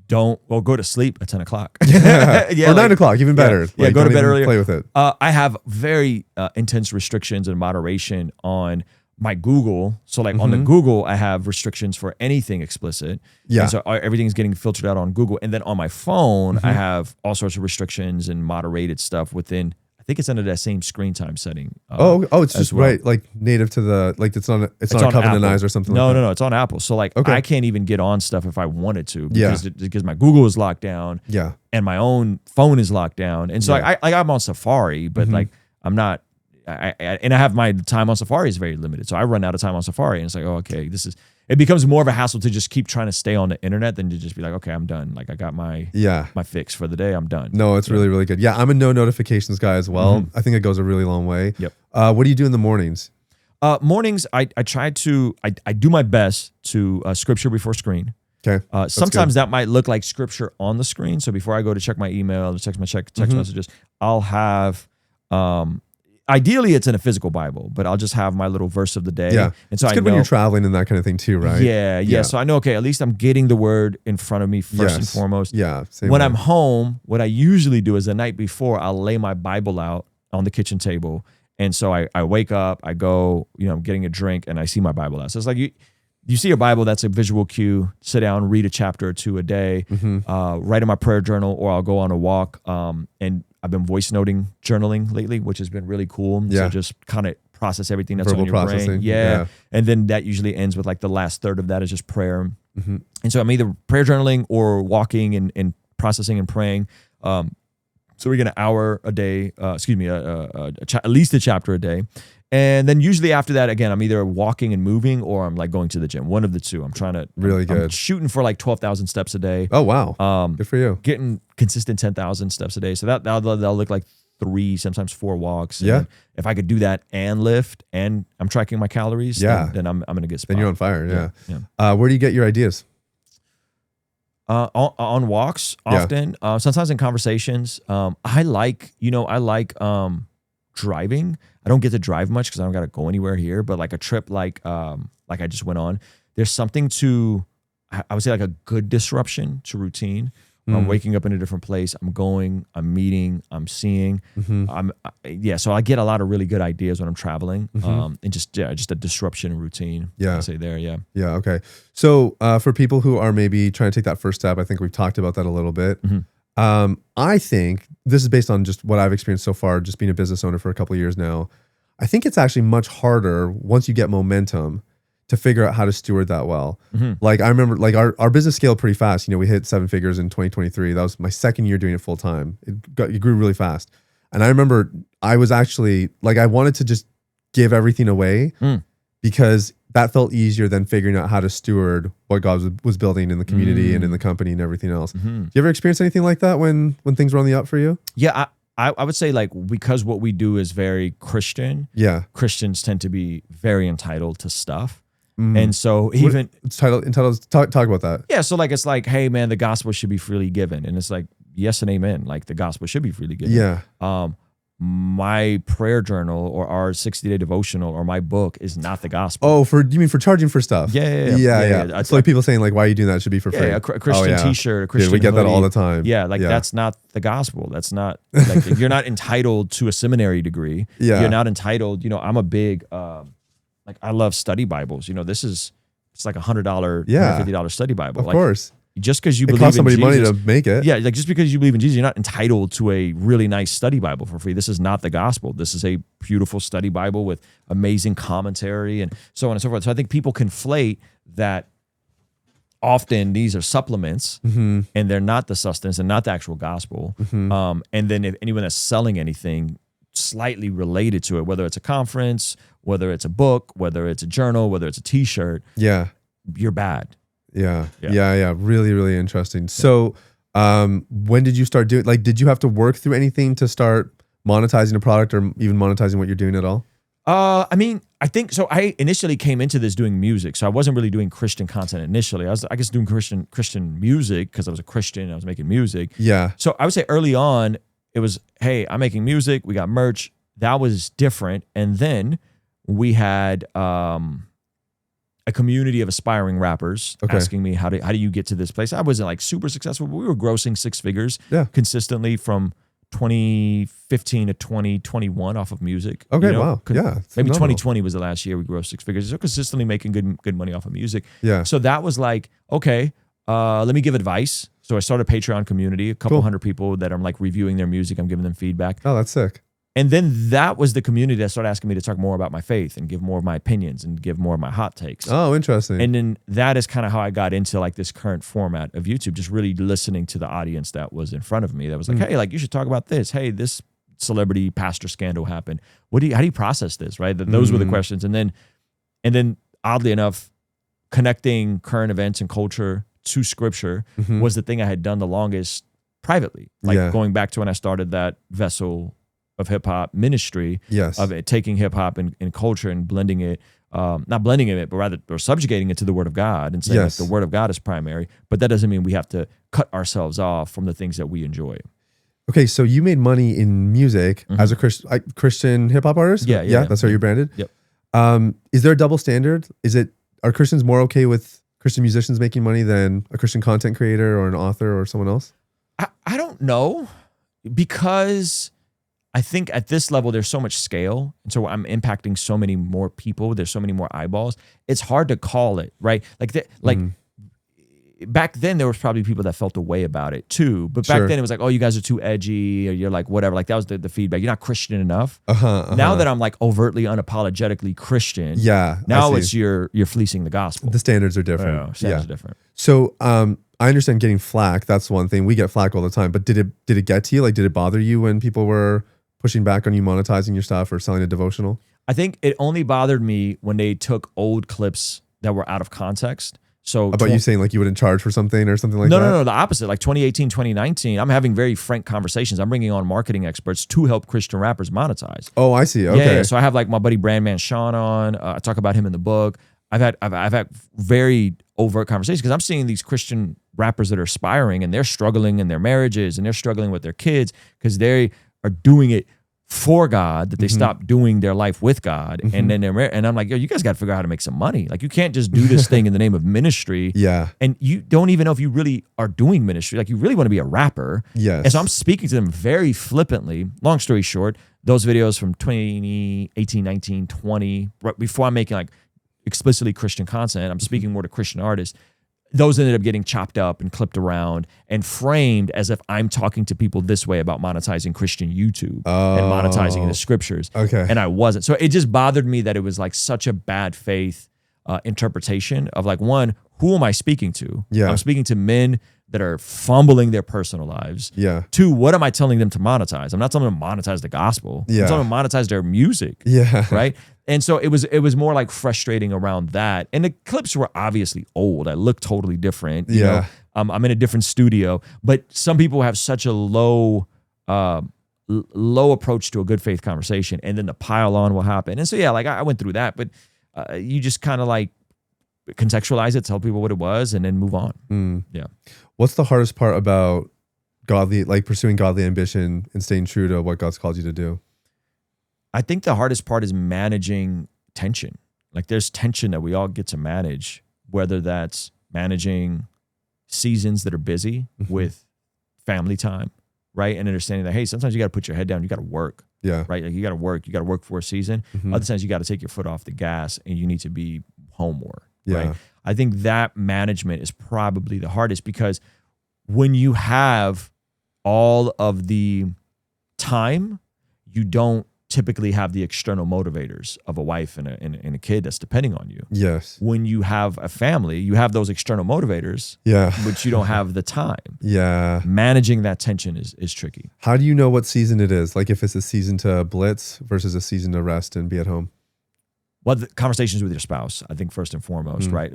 go to sleep at 10 o'clock. Or 9 o'clock, even better. Yeah, go to bed earlier. Play with it. I have very intense restrictions and moderation on my Google. So like on the Google, I have restrictions for anything explicit. Yeah. And so everything's getting filtered out on Google. And then on my phone, I have all sorts of restrictions and moderated stuff within, I think it's under that same screen time setting. It's just right, like native to the, like it's not a Covenant Eyes or something. No, it's on Apple. So like I can't even get on stuff if I wanted to because my Google is locked down. Yeah, and my own phone is locked down, and so I'm on Safari, but like I'm not. I have my time on Safari is very limited, so I run out of time on Safari, and it's like, oh, okay, it becomes more of a hassle to just keep trying to stay on the internet than to just be like, okay, I'm done. Like I got my fix for the day. I'm done. No, it's really, really good. Yeah, I'm a no notifications guy as well. I think it goes a really long way. Yep. What do you do in the mornings? Mornings, I try to, I do my best to scripture before screen. Okay. Sometimes that might look like scripture on the screen. So before I go to check my email or check my text messages, I'll have, ideally, it's in a physical Bible, but I'll just have my little verse of the day. Yeah, and so it's good when you're traveling and that kind of thing too, right? Yeah. So I know, okay, at least I'm getting the word in front of me first and foremost. Yeah. When I'm home, what I usually do is the night before, I'll lay my Bible out on the kitchen table, and so I wake up, I go, I'm getting a drink, and I see my Bible out. So it's like you see a Bible, that's a visual cue. Sit down, read a chapter or two a day, write in my prayer journal, or I'll go on a walk, and I've been voice noting journaling lately, which has been really cool. Yeah. So just kind of process everything that's Verbal on your processing. brain. Yeah. And then that usually ends with like the last third of that is just prayer. And so I'm either prayer journaling or walking and processing and praying. So we get an hour a day, at least a chapter a day. And then usually after that, again, I'm either walking and moving or I'm like going to the gym. One of the two. I'm trying to I'm shooting for like 12,000 steps a day. Oh, wow. Good for you. Getting consistent 10,000 steps a day. So that'll look like 3, sometimes 4 walks. Yeah. And if I could do that and lift and I'm tracking my calories, then I'm in a good spot. Then you're on fire. Yeah. Where do you get your ideas? On walks often, sometimes in conversations. I like driving. I don't get to drive much because I don't got to go anywhere here, but like a trip like I just went on, there's something to, I would say like a good disruption to routine. I'm waking up in a different place. I'm going, I'm meeting, I'm seeing. So I get a lot of really good ideas when I'm traveling. And just a disruption in routine. Yeah. I'd say there. Yeah. Yeah. Okay. So for people who are maybe trying to take that first step, I think we've talked about that a little bit. I think this is based on just what I've experienced so far, just being a business owner for a couple of years now. I think it's actually much harder once you get momentum to figure out how to steward that well. Like I remember, like our business scaled pretty fast. We hit 7 figures in 2023. That was my second year doing it full time. It grew really fast. And I remember I was actually like, I wanted to just give everything away because that felt easier than figuring out how to steward what God was building in the community and in the company and everything else. Do you ever experience anything like that when things were on the up for you? Yeah, I would say like because what we do is very Christian. Yeah, Christians tend to be very entitled to stuff, and so even entitled. Talk about that. Yeah, so like it's like, hey man, the gospel should be freely given, and it's like yes and amen. Like the gospel should be freely given. Yeah. My prayer journal or our 60-day devotional or my book is not the gospel. Oh, you mean for charging for stuff? Yeah. It's like people saying like, why are you doing that? It should be for free. Yeah, a Christian t-shirt, a Christian we get hoodie. that all the time. Yeah, like that's not the gospel. That's not, like you're not entitled to a seminary degree. Yeah. You're not entitled, I'm a big, like I love study Bibles. It's like $100, $150 study Bible. Of course. Just because you believe in Jesus. It costs somebody money to make it. Yeah, like just because you believe in Jesus, you're not entitled to a really nice study Bible for free. This is not the gospel. This is a beautiful study Bible with amazing commentary and so on and so forth. So I think people conflate that often these are supplements and they're not the sustenance and not the actual gospel. And then if anyone that's selling anything slightly related to it, whether it's a conference, whether it's a book, whether it's a journal, whether it's a t-shirt, you're bad. Yeah. Really, really interesting. So, when did you start doing, like, did you have to work through anything to start monetizing a product or even monetizing what you're doing at all? I mean, I think so. I initially came into this doing music, so I wasn't really doing Christian content initially. I was, I guess, doing Christian music because I was a Christian and I was making music. Yeah. So I would say early on, it was, hey, I'm making music. We got merch. That was different. And then we had a community of aspiring rappers asking me, how do you get to this place? I wasn't like super successful, but we were grossing 6 figures consistently from 2015 to 2021 off of music. Okay, wow. Yeah. Maybe 2020 was the last year we grossed 6 figures. So consistently making good money off of music. Yeah. So that was like, okay, let me give advice. So I started a Patreon community, a couple hundred people that I'm like reviewing their music. I'm giving them feedback. Oh, that's sick. And then that was the community that started asking me to talk more about my faith and give more of my opinions and give more of my hot takes. Oh, interesting. And then that is kind of how I got into like this current format of YouTube, just really listening to the audience that was in front of me. That was like, hey, like you should talk about this. Hey, this celebrity pastor scandal happened. How do you process this? Right. Those were the questions. And then oddly enough, connecting current events and culture to scripture was the thing I had done the longest privately. Like going back to when I started that vessel of hip hop ministry, of it, taking hip hop and culture and blending it, not blending it, but rather or subjugating it to the Word of God and saying that the Word of God is primary. But that doesn't mean we have to cut ourselves off from the things that we enjoy. Okay, so you made money in music as a Christian hip hop artist. Yeah, that's how you're branded. Yep. Is there a double standard? Are Christians more okay with Christian musicians making money than a Christian content creator or an author or someone else? I don't know, because I think at this level, there's so much scale. And so I'm impacting so many more people. There's so many more eyeballs. It's hard to call it, right? Back then, there was probably people that felt a way about it too. But back then, it was like, oh, you guys are too edgy, or you're like, whatever. Like that was the feedback. You're not Christian enough. Now that I'm like overtly, unapologetically Christian, now it's you're fleecing the gospel. The standards are different. Standards are different. So I understand getting flack. That's one thing. We get flack all the time. But did it get to you? Like, did it bother you when people were pushing back on you monetizing your stuff or selling a devotional? I think it only bothered me when they took old clips that were out of context. So about you saying like you wouldn't charge for something or something like that? No, the opposite. Like 2018, 2019, I'm having very frank conversations. I'm bringing on marketing experts to help Christian rappers monetize. Oh, I see. Okay. Yeah. So I have like my buddy Brandman Sean on. I talk about him in the book. I've had very overt conversations because I'm seeing these Christian rappers that are aspiring and they're struggling in their marriages and they're struggling with their kids because they are doing it for God, that they stop doing their life with God. And then and I'm like, yo, you guys got to figure out how to make some money. Like you can't just do this thing in the name of ministry. And you don't even know if you really are doing ministry. Like you really want to be a rapper. And so I'm speaking to them very flippantly. Long story short, those videos from 2018, 19, 20, right before I'm making like explicitly Christian content, I'm speaking more to Christian artists. Those ended up getting chopped up and clipped around and framed as if I'm talking to people this way about monetizing Christian YouTube and monetizing the scriptures. And I wasn't. So it just bothered me that it was like such a bad faith interpretation of like, one, who am I speaking to? I'm speaking to men that are fumbling their personal lives. Two, what am I telling them to monetize? I'm not telling them to monetize the gospel. I'm telling them to monetize their music. Right? And so it was more like frustrating around that. And the clips were obviously old. I look totally different. You know? I'm in a different studio. But some people have such a low approach to a good faith conversation, and then the pile on will happen. And so like I went through that, but you just kind of like contextualize it, tell people what it was, and then move on. What's the hardest part about pursuing godly ambition and staying true to what God's called you to do? I think the hardest part is managing tension. Like there's tension that we all get to manage, whether that's managing seasons that are busy with family time, right? And understanding that, hey, sometimes you got to put your head down, you got to work. Right? Like you got to work for a season. Other times you got to take your foot off the gas and you need to be home more. Right? I think that management is probably the hardest, because when you have all of the time, you don't typically have the external motivators of a wife and a kid that's depending on you. When you have a family, you have those external motivators, but you don't have the time. Managing that tension is tricky. How do you know what season it is? Like if it's a season to blitz versus a season to rest and be at home? Well, the conversations with your spouse, I think first and foremost, right?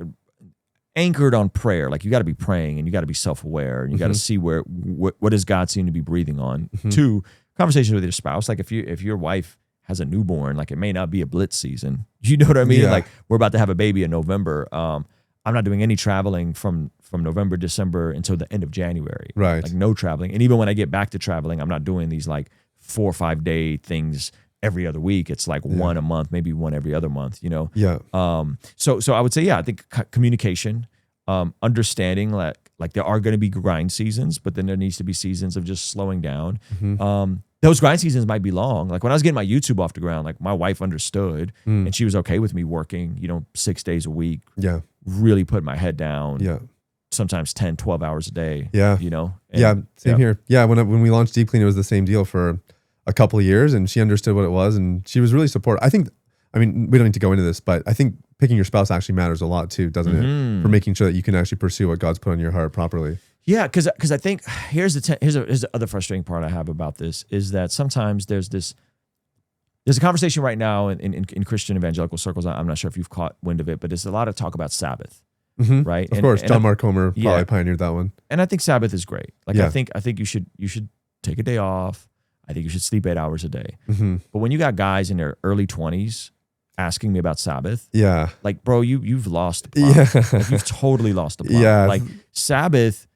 Anchored on prayer. Like you got to be praying and you got to be self-aware and you got to see what does God seem to be breathing on. Two, conversations with your spouse. Like if your wife has a newborn, like it may not be a blitz season. You know what I mean? Like we're about to have a baby in November. I'm not doing any traveling from November, December until the end of January. Like no traveling. And even when I get back to traveling, I'm not doing these like 4 or 5 day things every other week. It's like one a month, maybe one every other month, you know? So I would say, I think communication, understanding like there are going to be grind seasons, but then there needs to be seasons of just slowing down. Those grind seasons might be long. Like when I was getting my YouTube off the ground, like my wife understood and she was okay with me working, 6 days a week, really put my head down, sometimes 10, 12 hours a day, same here. When we launched Deep Clean, it was the same deal for a couple of years, and she understood what it was, and she was really supportive. I mean, we don't need to go into this, but I think picking your spouse actually matters a lot too, doesn't it? For making sure that you can actually pursue what God's put on your heart properly. Yeah, because I think here's the other frustrating part I have about this is that sometimes there's a conversation right now in Christian evangelical circles. I'm not sure if you've caught wind of it, but there's a lot of talk about Sabbath, right? Of course, John Mark Comer probably pioneered that one. And I think Sabbath is great. Like I think you should take a day off. I think you should sleep 8 hours a day. But when you got guys in their early 20s asking me about Sabbath, like, bro, you've lost the plot. Like, you've totally lost the plot. Like, Sabbath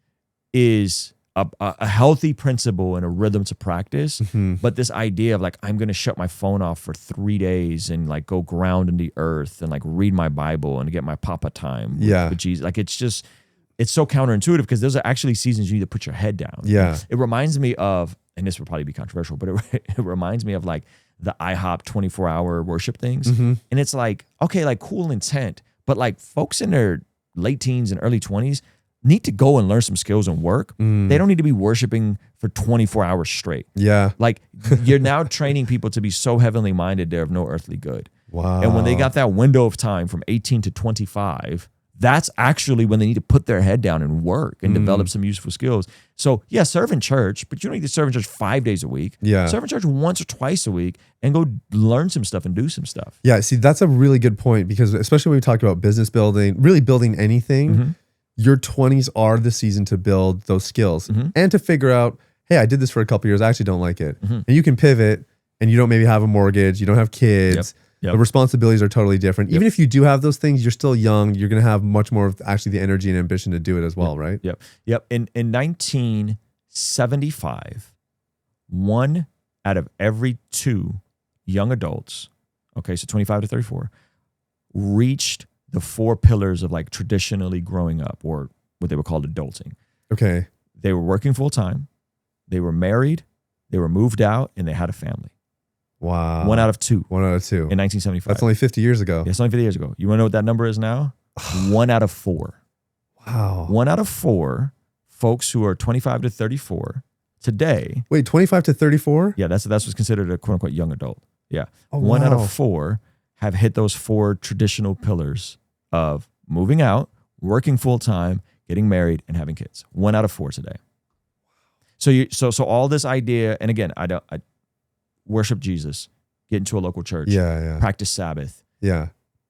is a healthy principle and a rhythm to practice, but this idea of like, I'm going to shut my phone off for 3 days and like go ground in the earth and like read my Bible and get my Papa time with Jesus. Like, it's so counterintuitive because those are actually seasons you need to put your head down. It reminds me of, and this will probably be controversial, but it reminds me of like the IHOP 24-hour worship things. And it's like, okay, like cool intent, but like folks in their late teens and early 20s need to go and learn some skills and work. They don't need to be worshiping for 24 hours straight. Like, you're now training people to be so heavenly minded they're of no earthly good. Wow. And when they got that window of time from 18 to 25, that's actually when they need to put their head down and work and develop some useful skills. So yeah, serve in church, but you don't need to serve in church 5 days a week. Serve in church once or twice a week and go learn some stuff and do some stuff. Yeah, see, that's a really good point because especially when we talk about business building, really building anything, your 20s are the season to build those skills and to figure out, hey, I did this for a couple of years, I actually don't like it. And you can pivot and you don't maybe have a mortgage, you don't have kids. The responsibilities are totally different. Even if you do have those things, you're still young. You're going to have much more of actually the energy and ambition to do it as well, right? In 1975, 1 out of every 2 young adults, okay, so 25 to 34, reached the 4 pillars of like traditionally growing up, or what they would call adulting. Okay. They were working full time, they were married, they were moved out, and they had a family. Wow. 1 out of 2. 1 out of 2. In 1975. That's only 50 years ago. Yeah, it's only 50 years ago. You want to know what that number is now? 1 out of 4. Wow. 1 out of 4 folks who are 25 to 34 today. Wait, 25 to 34? Yeah, that's what's considered a quote unquote young adult. Yeah. 1 out of 4 have hit those 4 traditional pillars of moving out, working full time, getting married, and having kids. 1 out of 4 today. So all this idea, and again, I worship Jesus, get into a local church, practice Sabbath.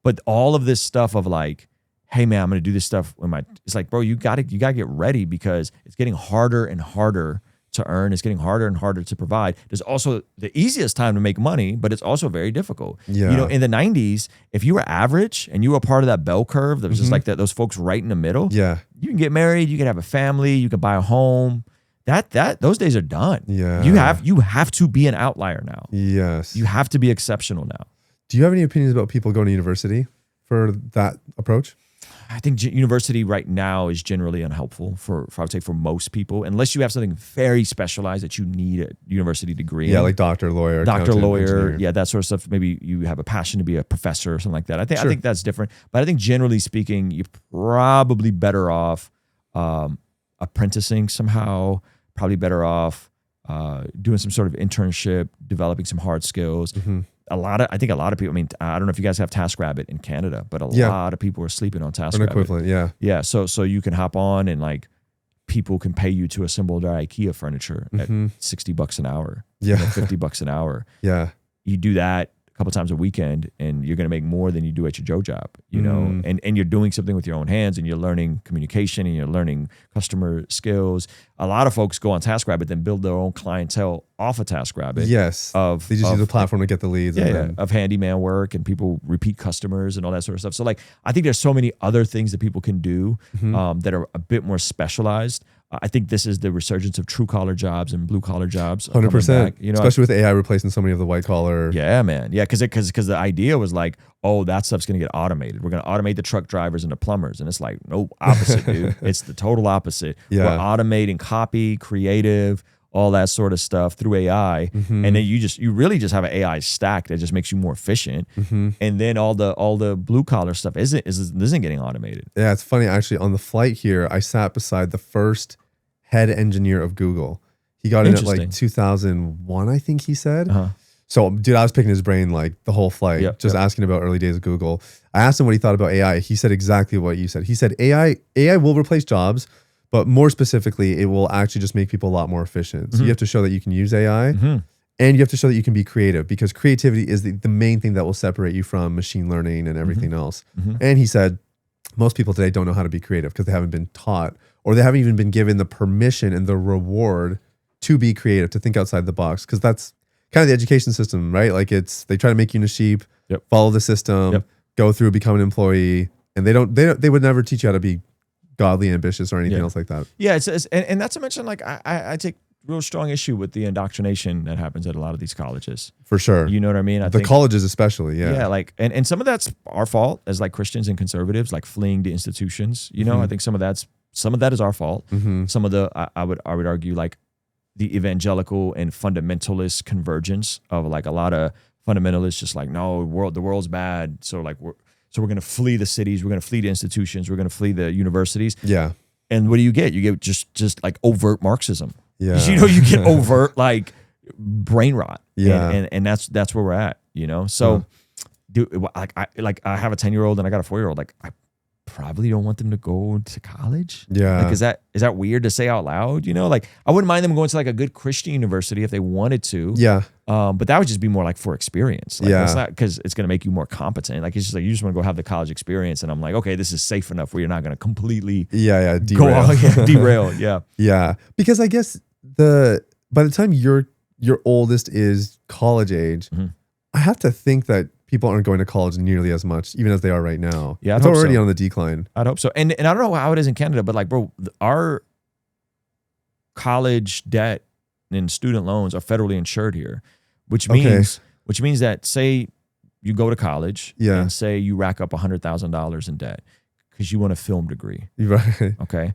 But all of this stuff of like, hey man, I'm gonna do this stuff when it's like, bro, you gotta get ready because it's getting harder and harder to earn. It's getting harder and harder to provide. There's also the easiest time to make money, but it's also very difficult. You know, in the 90s, if you were average and you were part of that bell curve, that was just like that, those folks right in the middle, you can get married, you can have a family, you can buy a home. Those days are done. You have to be an outlier now. You have to be exceptional now. Do you have any opinions about people going to university for that approach? I think university right now is generally unhelpful for I would say for most people, unless you have something very specialized that you need a university degree. Like doctor, lawyer, engineer. That sort of stuff. Maybe you have a passion to be a professor or something like that. I think that's different. But I think generally speaking, you're probably better off apprenticing somehow. Probably better off doing some sort of internship, developing some hard skills. I think a lot of people, I mean, I don't know if you guys have TaskRabbit in Canada, but a lot of people are sleeping on TaskRabbit. An equivalent, Yeah, so you can hop on and like people can pay you to assemble their IKEA furniture at $60 an hour, $50 an hour. You do that a couple times a weekend and you're going to make more than you do at your job, you know, and you're doing something with your own hands and you're learning communication and you're learning customer skills. A lot of folks go on TaskRabbit, then build their own clientele off of TaskRabbit. They just use the platform to get the leads. Of handyman work and people repeat customers and all that sort of stuff. So like, I think there's so many other things that people can do that are a bit more specialized. I think this is the resurgence of true collar jobs and blue collar jobs. 100%. You know, especially with AI replacing so many of the white collar. Yeah, man. Yeah, because the idea was like, oh, that stuff's gonna get automated. We're gonna automate the truck drivers and the plumbers, and it's like, no, opposite, dude. It's the total opposite. We're automating copy, creative, all that sort of stuff through AI, and then you really just have an AI stack that just makes you more efficient, and then all the blue collar stuff isn't getting automated. Yeah, it's funny actually. On the flight here, I sat beside the first head engineer of Google, He got in at like Interesting. 2001, I think he said. Uh-huh. So, dude, I was picking his brain like the whole flight, Yep, just yep. asking about early days of Google. I asked him what he thought about AI. He said exactly what you said. He said AI will replace jobs, but more specifically, it will actually just make people a lot more efficient. So you have to show that you can use AI, and you have to show that you can be creative, because creativity is the main thing that will separate you from machine learning and everything else. And he said most people today don't know how to be creative because they haven't been taught, or they haven't even been given the permission and the reward to be creative, to think outside the box, because that's kind of the education system, right? Like they try to make you into sheep, follow the system, go through, become an employee, and they would never teach you how to be godly ambitious or anything else like that. Yeah, and not to mention, like I take real strong issue with the indoctrination that happens at a lot of these colleges. For sure. You know what I mean? I the think, colleges especially, yeah. Yeah, like and some of that's our fault as like Christians and conservatives, like fleeing the institutions. You know, I think some of that is our fault. Some of the I would argue like the evangelical and fundamentalist convergence of like a lot of fundamentalists just like, no, the world's bad. So like we're going to flee the cities. We're going to flee the institutions. We're going to flee the universities. Yeah. And what do you get? You get just like overt Marxism. Yeah. You know, you get overt like brain rot. Yeah. And that's where we're at, you know? So I have a 10-year-old and I got a 4-year-old. Like I probably don't want them to go to college. Yeah. Like, is that weird to say out loud? You know, like I wouldn't mind them going to like a good Christian university if they wanted to. Yeah. But that would just be more like for experience. Like, Yeah. it's not because it's going to make you more competent. Like, it's just like, you just want to go have the college experience. And I'm like, okay, this is safe enough where you're not going to completely derail. go off, derail. Yeah. Yeah. Because I guess by the time your oldest is college age, I have to think that people aren't going to college nearly as much, even as they are right now. Yeah, it's already on the decline. I'd hope so. And I don't know how it is in Canada, but like, bro, our college debt and student loans are federally insured here, which means that say you go to college and say you rack up $100,000 in debt because you want a film degree. Right. Okay.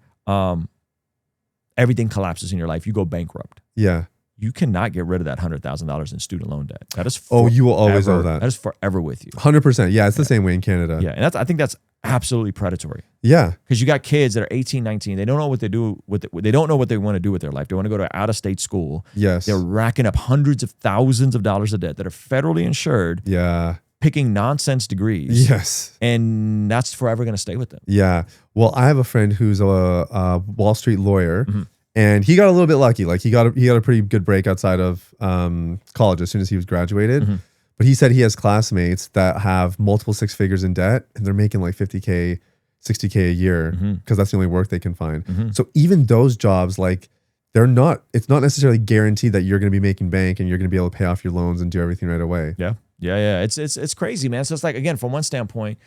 Everything collapses in your life. You go bankrupt. Yeah. You cannot get rid of that $100,000 in student loan debt. That is you will always owe that. That is forever with you. 100%. Yeah, it's the same way in Canada. Yeah, and I think that's absolutely predatory. Yeah, because you got kids that are 18, 19. They don't know what they do they don't know what they want to do with their life. They want to go to out-of-state school. Yes, they're racking up hundreds of thousands of dollars of debt that are federally insured. Yeah, picking nonsense degrees. Yes, and that's forever going to stay with them. Yeah. Well, I have a friend who's a Wall Street lawyer. And he got a little bit lucky. Like he got a pretty good break outside of college as soon as he was graduated. But he said he has classmates that have multiple six figures in debt, and they're making like $50K, $60K a year because that's the only work they can find. So even those jobs, like it's not necessarily guaranteed that you're going to be making bank and you're going to be able to pay off your loans and do everything right away. Yeah. It's crazy, man. So it's like, again, from one standpoint,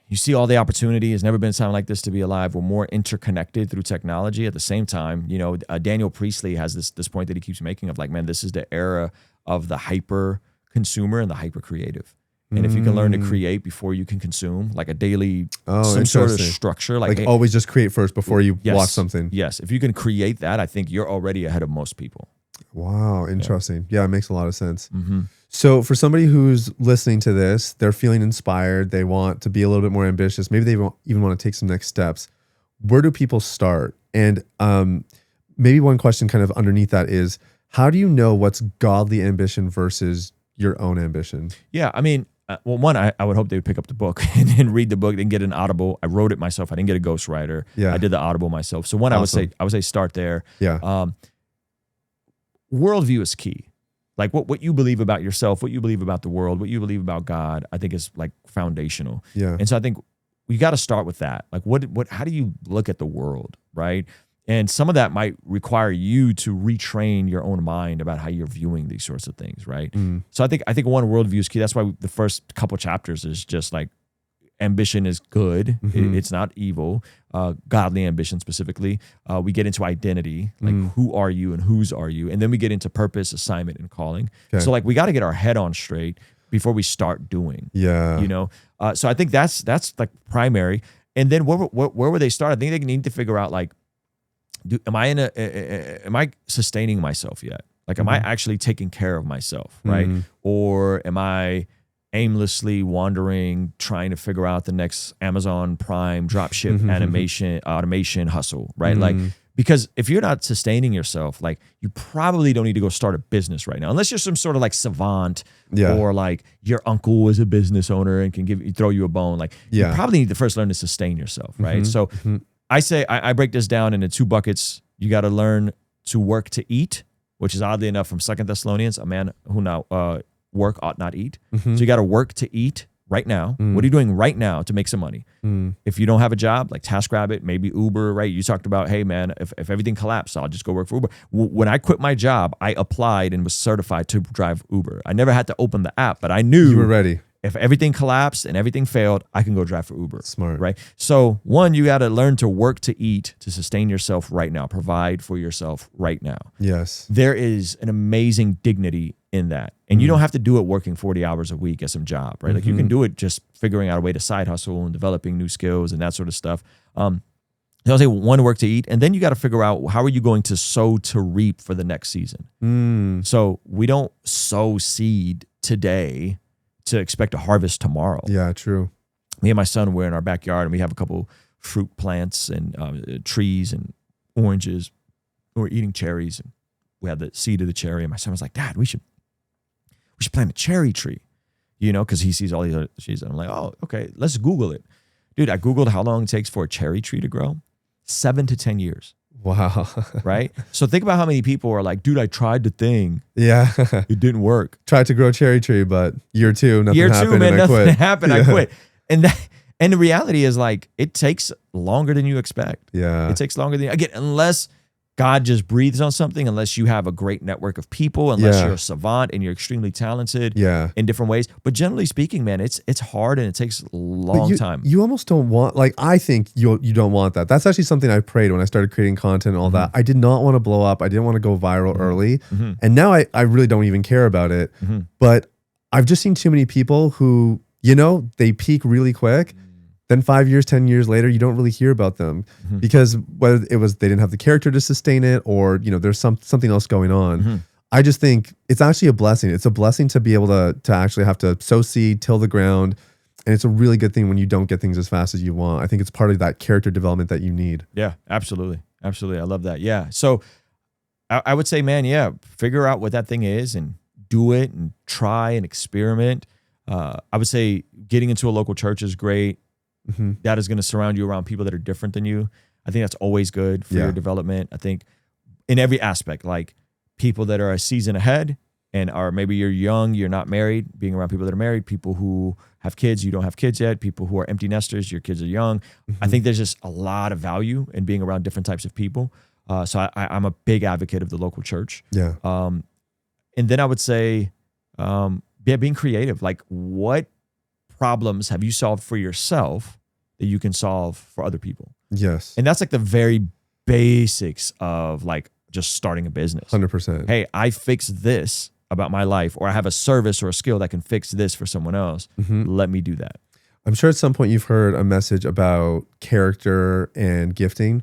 you see all the opportunity. It's never been a time like this to be alive. We're more interconnected through technology. At the same time, you know, Daniel Priestley has this point that he keeps making of like, man, this is the era of the hyper consumer and the hyper creative. And if you can learn to create before you can consume, like a daily, some sort of structure, like always just create first before you watch something. Yes, if you can create that, I think you're already ahead of most people. Wow, interesting. Yeah, it makes a lot of sense. So for somebody who's listening to this, they're feeling inspired, they want to be a little bit more ambitious, maybe they even want to take some next steps. Where do people start? And maybe one question kind of underneath that is, how do you know what's godly ambition versus your own ambition? Yeah, I mean, well, one, I would hope they would pick up the book and read the book and get an Audible. I wrote it myself. I didn't get a ghostwriter. Yeah. I did the Audible myself. So one, awesome. I would say start there. Yeah. Worldview is key. Like what you believe about yourself, what you believe about the world, what you believe about God, I think is like foundational. Yeah. And so I think we got to start with that. Like how do you look at the world, right? And some of that might require you to retrain your own mind about how you're viewing these sorts of things, right? So I think one, worldview is key. That's why the first couple chapters is just like ambition is good. It's not evil. Godly ambition specifically. We get into identity, like who are you and whose are you? And then we get into purpose, assignment, and calling. Okay. So like we got to get our head on straight before we start doing. Yeah. You know? So I think that's like primary. And then where would they start? I think they need to figure out like, am I sustaining myself yet? Like, am I actually taking care of myself, right? Or am I aimlessly wandering, trying to figure out the next Amazon Prime dropship automation hustle, right? Like, Because if you're not sustaining yourself, like you probably don't need to go start a business right now, unless you're some sort of like savant or like your uncle is a business owner and can throw you a bone. Like you probably need to first learn to sustain yourself, right? So I say I break this down into 2 buckets. You got to learn to work to eat, which is oddly enough from 2 Thessalonians, a man who now work ought not eat. So you got to work to eat right now. What are you doing right now to make some money? If you don't have a job, like TaskRabbit, maybe Uber, right? You talked about, hey man, if everything collapsed, I'll just go work for Uber. When I quit my job, I applied and was certified to drive Uber. I never had to open the app, but I knew you were ready. If everything collapsed and everything failed, I can go drive for Uber. Smart. Right? So 1, you got to learn to work to eat, to sustain yourself right now, provide for yourself right now. Yes. There is an amazing dignity in that. And you don't have to do it working 40 hours a week at some job, right? Like you can do it just figuring out a way to side hustle and developing new skills and that sort of stuff. I'll say 1, work to eat. And then you got to figure out how are you going to sow to reap for the next season. So we don't sow seed today to expect a harvest tomorrow. Yeah, true. Me and my son, we're in our backyard and we have a couple fruit plants and trees and oranges. We're eating cherries and we had the seed of the cherry. And my son was like, Dad, we should plant a cherry tree, you know, because he sees all these other trees. And I'm like, oh, okay, let's Google it. Dude, I Googled how long it takes for a cherry tree to grow. 7 to 10 years. Wow. Right? So think about how many people are like, dude, I tried the thing. Yeah. It didn't work. Tried to grow cherry tree, but year 2, nothing happened. Man, and nothing I quit. happened. I quit. And the reality is like, it takes longer than you expect. Yeah. It takes longer than, again, unless God just breathes on something, unless you have a great network of people, unless you're a savant and you're extremely talented in different ways. But generally speaking, man, it's hard and it takes a long time. You almost don't want, like, I think you don't want that. That's actually something I prayed when I started creating content and all that. I did not want to blow up. I didn't want to go viral early. And now I really don't even care about it. But I've just seen too many people who, you know, they peak really quick. Then 5 years, 10 years later, you don't really hear about them because whether it was they didn't have the character to sustain it or, you know, there's something else going on. I just think it's actually a blessing. It's a blessing to be able to actually have to sow seed, till the ground. And it's a really good thing when you don't get things as fast as you want. I think it's part of that character development that you need. Yeah, absolutely. Absolutely. I love that. Yeah. So I would say, man, figure out what that thing is and do it and try and experiment. I would say getting into a local church is great. That is going to surround you around people that are different than you. I think that's always good for your development. I think in every aspect, like people that are a season ahead and are maybe you're young, you're not married, being around people that are married, people who have kids, you don't have kids yet, people who are empty nesters, your kids are young. I think there's just a lot of value in being around different types of people. So I'm a big advocate of the local church. Yeah. And then I would say, being creative. Like what problems have you solved for yourself that you can solve for other people? Yes. And that's like the very basics of like just starting a business. 100%. Hey, I fixed this about my life, or I have a service or a skill that can fix this for someone else. Let me do that. I'm sure at some point you've heard a message about character and gifting.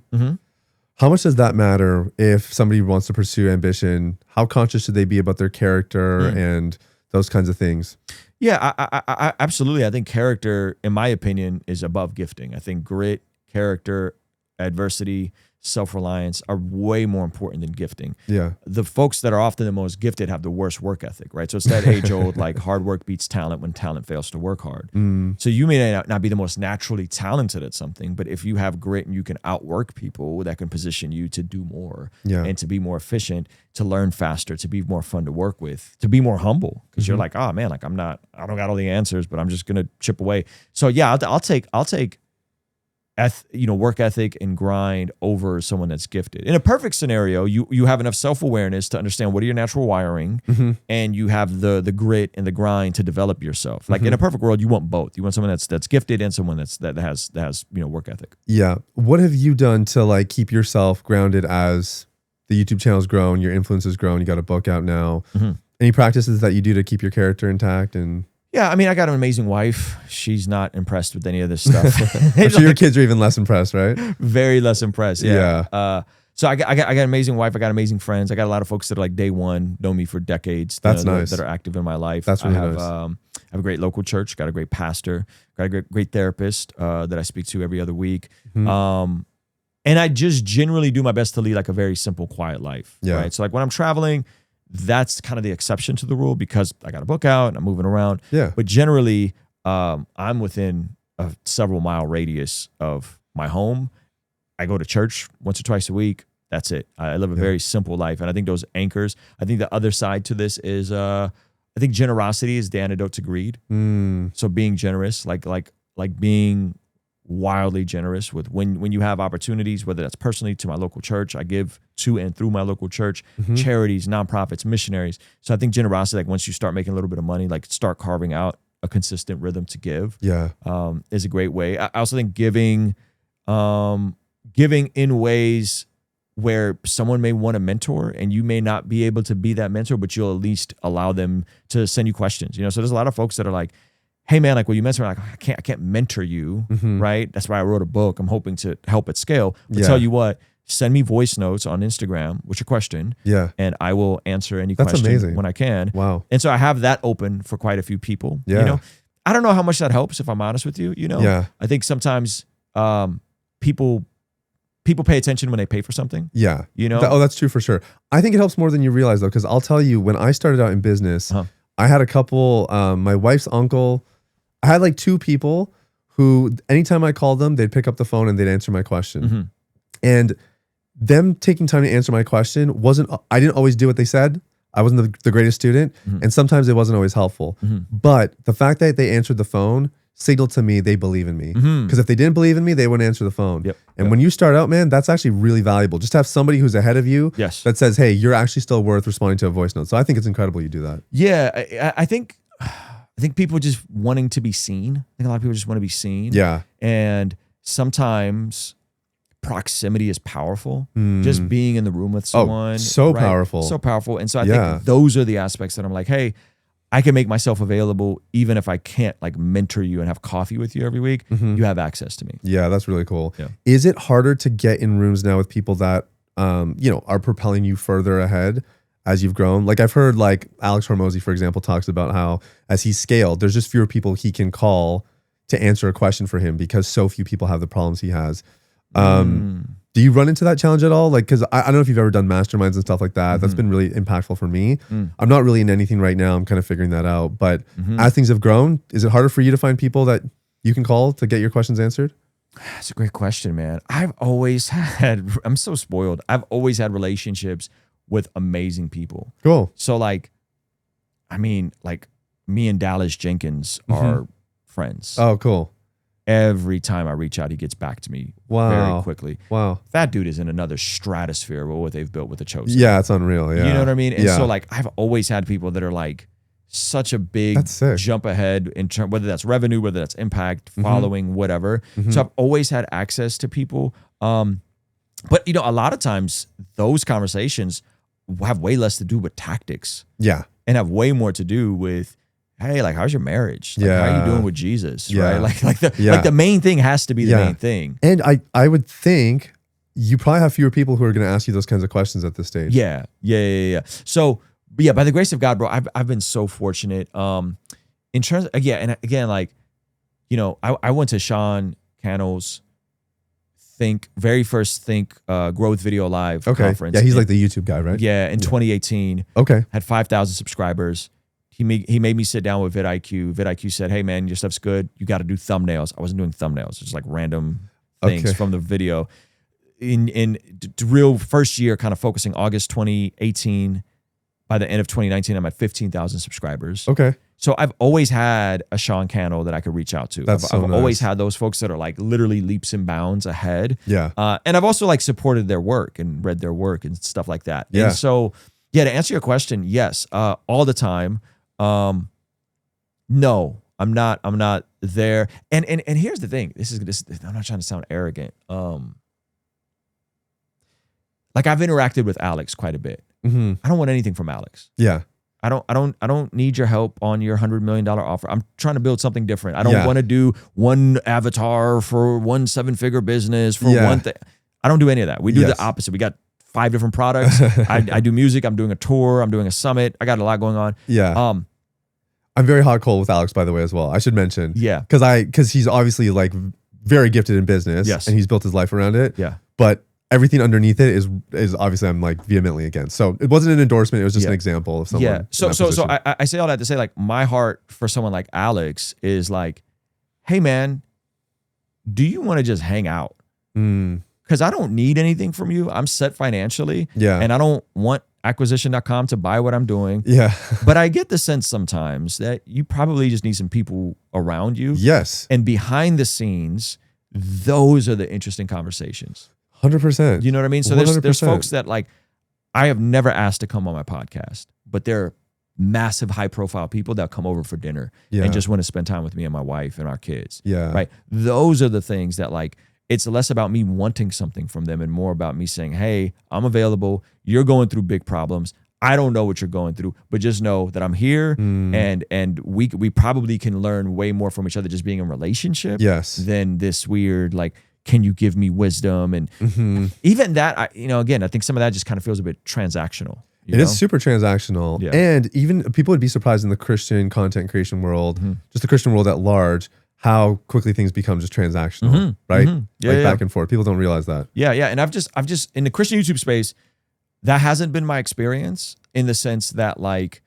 How much does that matter if somebody wants to pursue ambition? How conscious should they be about their character and those kinds of things? Yeah, I absolutely. I think character, in my opinion, is above gifting. I think grit, character, adversity, self-reliance are way more important than gifting. Yeah. The folks that are often the most gifted have the worst work ethic, right? So it's that age-old, like hard work beats talent when talent fails to work hard. So you may not be the most naturally talented at something, but if you have grit and you can outwork people, that can position you to do more and to be more efficient, to learn faster, to be more fun to work with, to be more humble. Because you're like, oh man, like I don't got all the answers, but I'm just gonna chip away. So yeah, I'll take work ethic and grind over someone that's gifted. In a perfect scenario, you have enough self-awareness to understand what are your natural wiring, and you have the grit and the grind to develop yourself. Like in a perfect world, you want both. You want someone that's gifted and someone that has work ethic. Yeah. What have you done to like keep yourself grounded as the YouTube channel's grown, your influence has grown, you got a book out now? Any practices that you do to keep your character intact? And yeah, I mean, I got an amazing wife. She's not impressed with any of this stuff. I'm sure your kids are even less impressed, right? Very less impressed. Yeah. So I got an amazing wife. I got amazing friends. I got a lot of folks that are like day one, know me for decades. That's nice. That are active in my life. That's really nice. nice. I have a great local church. Got a great pastor. Got a great therapist that I speak to every other week. And I just generally do my best to lead like a very simple, quiet life. Yeah. Right. So like when I'm traveling, that's kind of the exception to the rule because I got a book out and I'm moving around. Yeah. But generally, I'm within a several mile radius of my home. I go to church once or twice a week. That's it. I live a very simple life. And I think those anchors, I think the other side to this is, I think generosity is the antidote to greed. So being generous, like being wildly generous with when you have opportunities, whether that's personally to my local church, I give to and through my local church, charities, nonprofits, missionaries. So I think generosity, like once you start making a little bit of money, like start carving out a consistent rhythm to give, is a great way. I also think giving in ways where someone may want a mentor and you may not be able to be that mentor, but you'll at least allow them to send you questions. You know, so there's a lot of folks that are like, hey man, like when you mentor, like I can't mentor you, right? That's why I wrote a book. I'm hoping to help at scale. But tell you what, send me voice notes on Instagram with your question. And I will answer any question when I can. Wow. And so I have that open for quite a few people. You know, I don't know how much that helps if I'm honest with you. You know, I think sometimes people pay attention when they pay for something. You know? That's true for sure. I think it helps more than you realize though, because I'll tell you, when I started out in business, I had a couple, my wife's uncle, I had like two people who anytime I called them, they'd pick up the phone and they'd answer my question. And them taking time to answer my question I didn't always do what they said. I wasn't the greatest student. And sometimes it wasn't always helpful. But the fact that they answered the phone signaled to me they believe in me. Because if they didn't believe in me, they wouldn't answer the phone. And when you start out, man, that's actually really valuable. Just to have somebody who's ahead of you that says, hey, you're actually still worth responding to a voice note. So I think it's incredible you do that. Yeah, I think people just wanting to be seen. I think a lot of people just want to be seen. And sometimes proximity is powerful. Just being in the room with someone. Powerful. So powerful. And so I think those are the aspects that I'm like, hey, I can make myself available even if I can't like mentor you and have coffee with you every week. You have access to me. Yeah, that's really cool. Is it harder to get in rooms now with people that are propelling you further ahead as you've grown? Like I've heard like Alex Hormozy, for example, talks about how as he scaled, there's just fewer people he can call to answer a question for him because so few people have the problems he has. Do you run into that challenge at all? Like, because I don't know if you've ever done masterminds and stuff like that. That's been really impactful for me. I'm not really in anything right now. I'm kind of figuring that out. But as things have grown, is it harder for you to find people that you can call to get your questions answered? That's a great question, man. I'm so spoiled. I've always had relationships with amazing people. Cool. So like, I mean, like me and Dallas Jenkins are friends. Oh, cool. Every time I reach out, he gets back to me very quickly. Wow. That dude is in another stratosphere with what they've built with the Chosen. Yeah, it's unreal. Yeah. You know what I mean? And so like, I've always had people that are like such a big jump ahead in terms, whether that's revenue, whether that's impact, following, whatever. So I've always had access to people. But you know, a lot of times those conversations have way less to do with tactics. And have way more to do with, hey, like, how's your marriage? Like, how are you doing with Jesus? Right? Like the main thing has to be the main thing. And I would think you probably have fewer people who are going to ask you those kinds of questions at this stage. Yeah. So, but yeah, by the grace of God, bro, I've been so fortunate. In terms of, and again, like, you know, I went to Sean Cannell's very first Growth Video Live conference. Yeah, he's like the YouTube guy, right? Yeah, in 2018. Okay. Had 5,000 subscribers. He made me sit down with vidIQ. vidIQ said, hey man, your stuff's good. You got to do thumbnails. I wasn't doing thumbnails. Just like random things from the video. In real first year, kind of focusing August 2018. By the end of 2019, I'm at 15,000 subscribers. Okay. So I've always had a Sean Cannell that I could reach out to. I've always had those folks that are like literally leaps and bounds ahead. Yeah. And I've also like supported their work and read their work and stuff like that. Yeah. And so, yeah, to answer your question, yes, all the time. No, I'm not there. And here's the thing. This I'm not trying to sound arrogant. Like I've interacted with Alex quite a bit. I don't want anything from Alex. Yeah. I don't need your help on your $100 million offer. I'm trying to build something different. I don't want to do one avatar for one 7-figure business for one thing. I don't do any of that. We do the opposite. We got 5 different products. I do music. I'm doing a tour. I'm doing a summit. I got a lot going on. Yeah. I'm very hot cold with Alex, by the way, as well. I should mention. Yeah. Because he's obviously like very gifted in business. Yes. And he's built his life around it. Yeah. but everything underneath it is obviously I'm like vehemently against. So it wasn't an endorsement. It was just an example of someone. Yeah. So I say all that to say, like, my heart for someone like Alex is like, hey man, do you want to just hang out? Because I don't need anything from you. I'm set financially. Yeah. And I don't want acquisition.com to buy what I'm doing. Yeah. But I get the sense sometimes that you probably just need some people around you. Yes. And behind the scenes, those are the interesting conversations. 100%. You know what I mean? So 100%. there's folks that, like, I have never asked to come on my podcast, but they're massive high profile people that come over for dinner and just want to spend time with me and my wife and our kids. Yeah. Right. Those are the things that, like, it's less about me wanting something from them and more about me saying, hey, I'm available. You're going through big problems. I don't know what you're going through, but just know that I'm here and we probably can learn way more from each other just being in a relationship than this weird, like, can you give me wisdom? And even that, again, I think some of that just kind of feels a bit transactional. It is super transactional. Yeah. And even people would be surprised in the Christian content creation world, just the Christian world at large, how quickly things become just transactional, right? Back and forth. People don't realize that. Yeah, yeah. And I've just in the Christian YouTube space, that hasn't been my experience, in the sense that, like,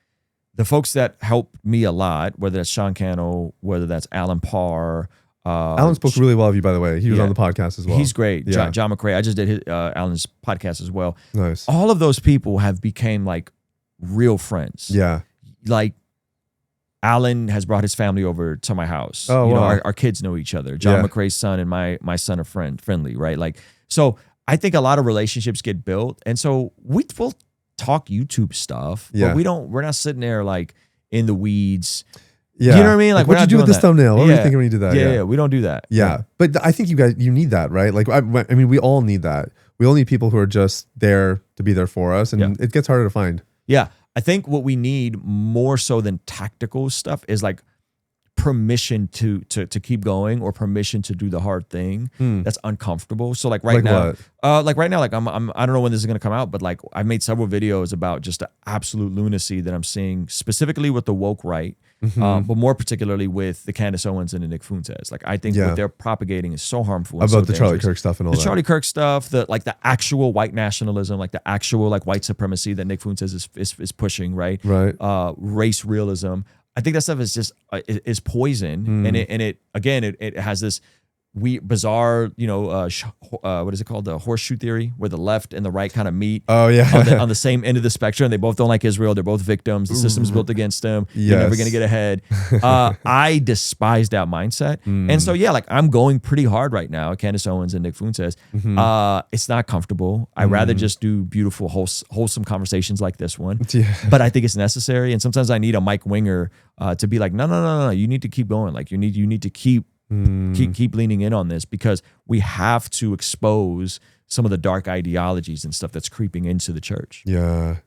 the folks that helped me a lot, whether that's Sean Cannell, whether that's Alan Parr. Alan spoke really well of you, by the way. He was on the podcast as well. He's great. Yeah. John McCrae. I just did Alan's podcast as well. Nice. All of those people have became, like, real friends. Yeah. Like, Alan has brought his family over to my house. Oh, wow. Our kids know each other. John McCrae's son and my son are friendly, right? Like, so I think a lot of relationships get built. And so we'll talk YouTube stuff, but we're not sitting there, like, in the weeds. Yeah. You know what I mean? Like, what'd you do with this thumbnail? What were you thinking when you did that? Yeah, we don't do that. Yeah. But I think you need that, right? Like, I mean, we all need that. We all need people who are just there to be there for us, and it gets harder to find. Yeah. I think what we need more so than tactical stuff is, like, permission to keep going, or permission to do the hard thing that's uncomfortable. So, like, right now, like I'm I don't know when this is going to come out, but, like, I've made several videos about just the absolute lunacy that I'm seeing, specifically with the woke right, but more particularly with the Candace Owens and the Nick Fuentes. Like, I think what they're propagating is so harmful. And about so the Charlie Kirk stuff and all that. The Charlie Kirk stuff, the actual white nationalism, like the actual, like, white supremacy that Nick Fuentes is pushing, right? Right. Race realism. I think that stuff is just is poison, and it has this bizarre, what is it called, the horseshoe theory, where the left and the right kind of meet. Oh yeah, on the same end of the spectrum. They both don't like Israel. They're both victims. The system's built against them. You're never gonna get ahead. I despise that mindset, and so like, I'm going pretty hard right now at Candace Owens and Nick Fuentes. It's not comfortable. I'd rather just do beautiful, wholesome conversations like this one. But I think it's necessary, and sometimes I need a Mike Winger to be like, no, you need to keep going. Like, you need to keep leaning in on this, because we have to expose some of the dark ideologies and stuff that's creeping into the church. Yeah.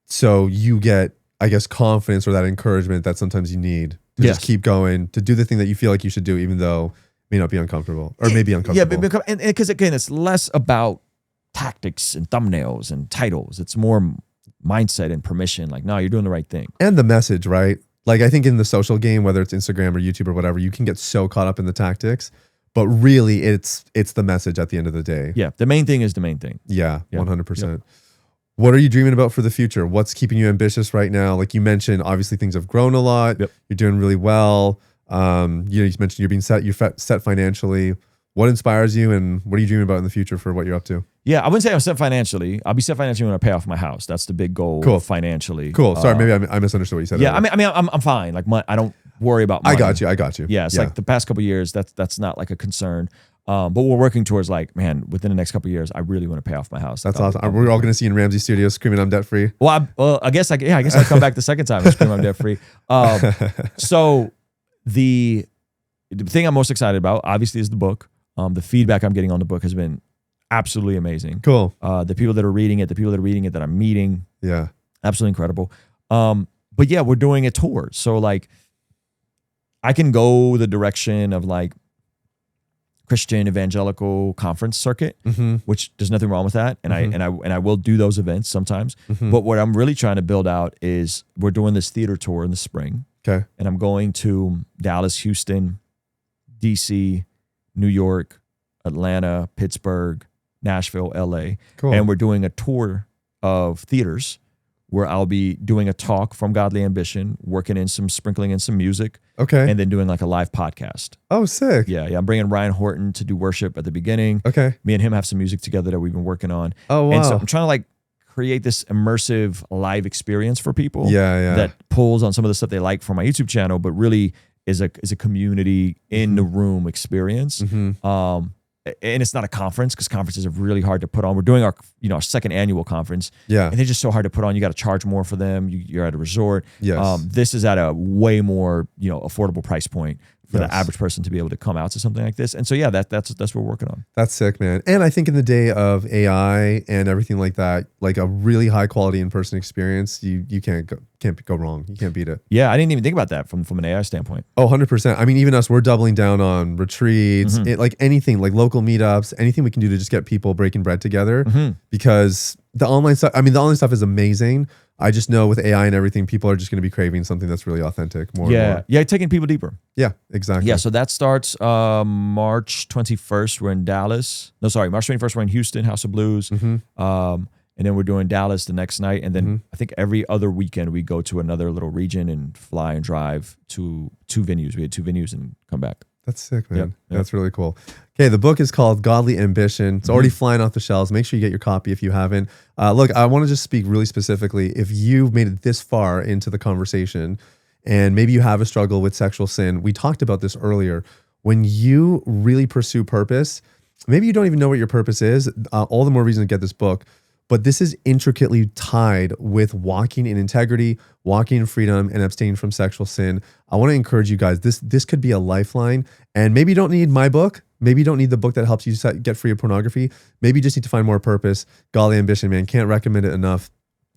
So you get, I guess, confidence or that encouragement that sometimes you need to just keep going, to do the thing that you feel like you should do, even though it may not be uncomfortable, or maybe uncomfortable. Yeah, and because, again, it's less about tactics and thumbnails and titles. It's more mindset and permission. Like, no, you're doing the right thing. And the message, right? Like, I think in the social game, whether it's Instagram or YouTube or whatever, you can get so caught up in the tactics, but really it's the message at the end of the day. Yeah. The main thing is the main thing. Yeah. 100%. What are you dreaming about for the future? What's keeping you ambitious right now? Like you mentioned, obviously things have grown a lot. You're doing really well. You mentioned you're set financially. What inspires you, and what are you dreaming about in the future for what you're up to? Yeah, I wouldn't say I'm set financially. I'll be set financially when I pay off my house. That's the big goal. Financially. Cool. Sorry, maybe I misunderstood what you said. Yeah, earlier. I mean, I'm fine. Like, I don't worry about money. I got you. Yeah, it's like the past couple of years, that's not like a concern. But we're working towards, like, man, within the next couple of years, I really want to pay off my house. That's awesome. We're all going to see you in Ramsey Studios screaming, "I'm debt free." Well, I guess I'll come back the second time and scream, "I'm debt free." So the thing I'm most excited about, obviously, is the book. The feedback I'm getting on the book has been absolutely amazing. Cool. The people that are reading it, that I'm meeting. Yeah. Absolutely incredible. But yeah, we're doing a tour. So, like, I can go the direction of, like, Christian evangelical conference circuit, which there's nothing wrong with that. And I will do those events sometimes. But what I'm really trying to build out is, we're doing this theater tour in the spring. Okay. And I'm going to Dallas, Houston, DC, New York, Atlanta, Pittsburgh, Nashville, LA. Cool. And we're doing a tour of theaters where I'll be doing a talk from Godly Ambition, sprinkling in some music, Okay. and then doing like a live podcast. Oh, sick. Yeah. I'm bringing Ryan Horton to do worship at the beginning. Okay. Me and him have some music together that we've been working on. Oh, wow. And so I'm trying to like create this immersive live experience for people. Yeah. That pulls on some of the stuff they like from my YouTube channel, but really is a community in the room experience. And it's not a conference, because conferences are really hard to put on. We're doing our second annual conference. Yeah. And they're just so hard to put on. You got to charge more for them. You're at a resort. Yes. This is at a way more, affordable price point for Yes. the average person to be able to come out to something like this. And so, yeah, that's what we're working on. That's sick, man. And I think in the day of AI and everything like that, like a really high quality in-person experience, you can't go wrong. You can't beat it. Yeah, I didn't even think about that from an AI standpoint. Oh, 100%. I mean, even us, we're doubling down on retreats, like anything, like local meetups, anything we can do to just get people breaking bread together, because the online stuff is amazing. I just know with AI and everything, people are just going to be craving something that's really authentic more and more. Yeah, taking people deeper. Yeah, exactly. Yeah, so that starts March 21st. We're in Dallas. No, sorry, March 21st, we're in Houston, House of Blues. And then we're doing Dallas the next night. And then I think every other weekend we go to another little region and fly and drive to two venues. We had 2 venues and come back. That's sick, man. Yep. That's really cool. Okay, the book is called Godly Ambition. It's already flying off the shelves. Make sure you get your copy if you haven't. Look, I want to just speak really specifically. If you've made it this far into the conversation and maybe you have a struggle with sexual sin, we talked about this earlier. When you really pursue purpose, maybe you don't even know what your purpose is, all the more reason to get this book. But this is intricately tied with walking in integrity, walking in freedom, and abstaining from sexual sin. I want to encourage you guys. This could be a lifeline. And maybe you don't need my book. Maybe you don't need the book that helps you get free of pornography. Maybe you just need to find more purpose. Godly Ambition, man. Can't recommend it enough.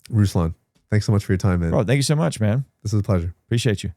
Ruslan, thanks so much for your time, man. Bro, thank you so much, man. This is a pleasure. Appreciate you.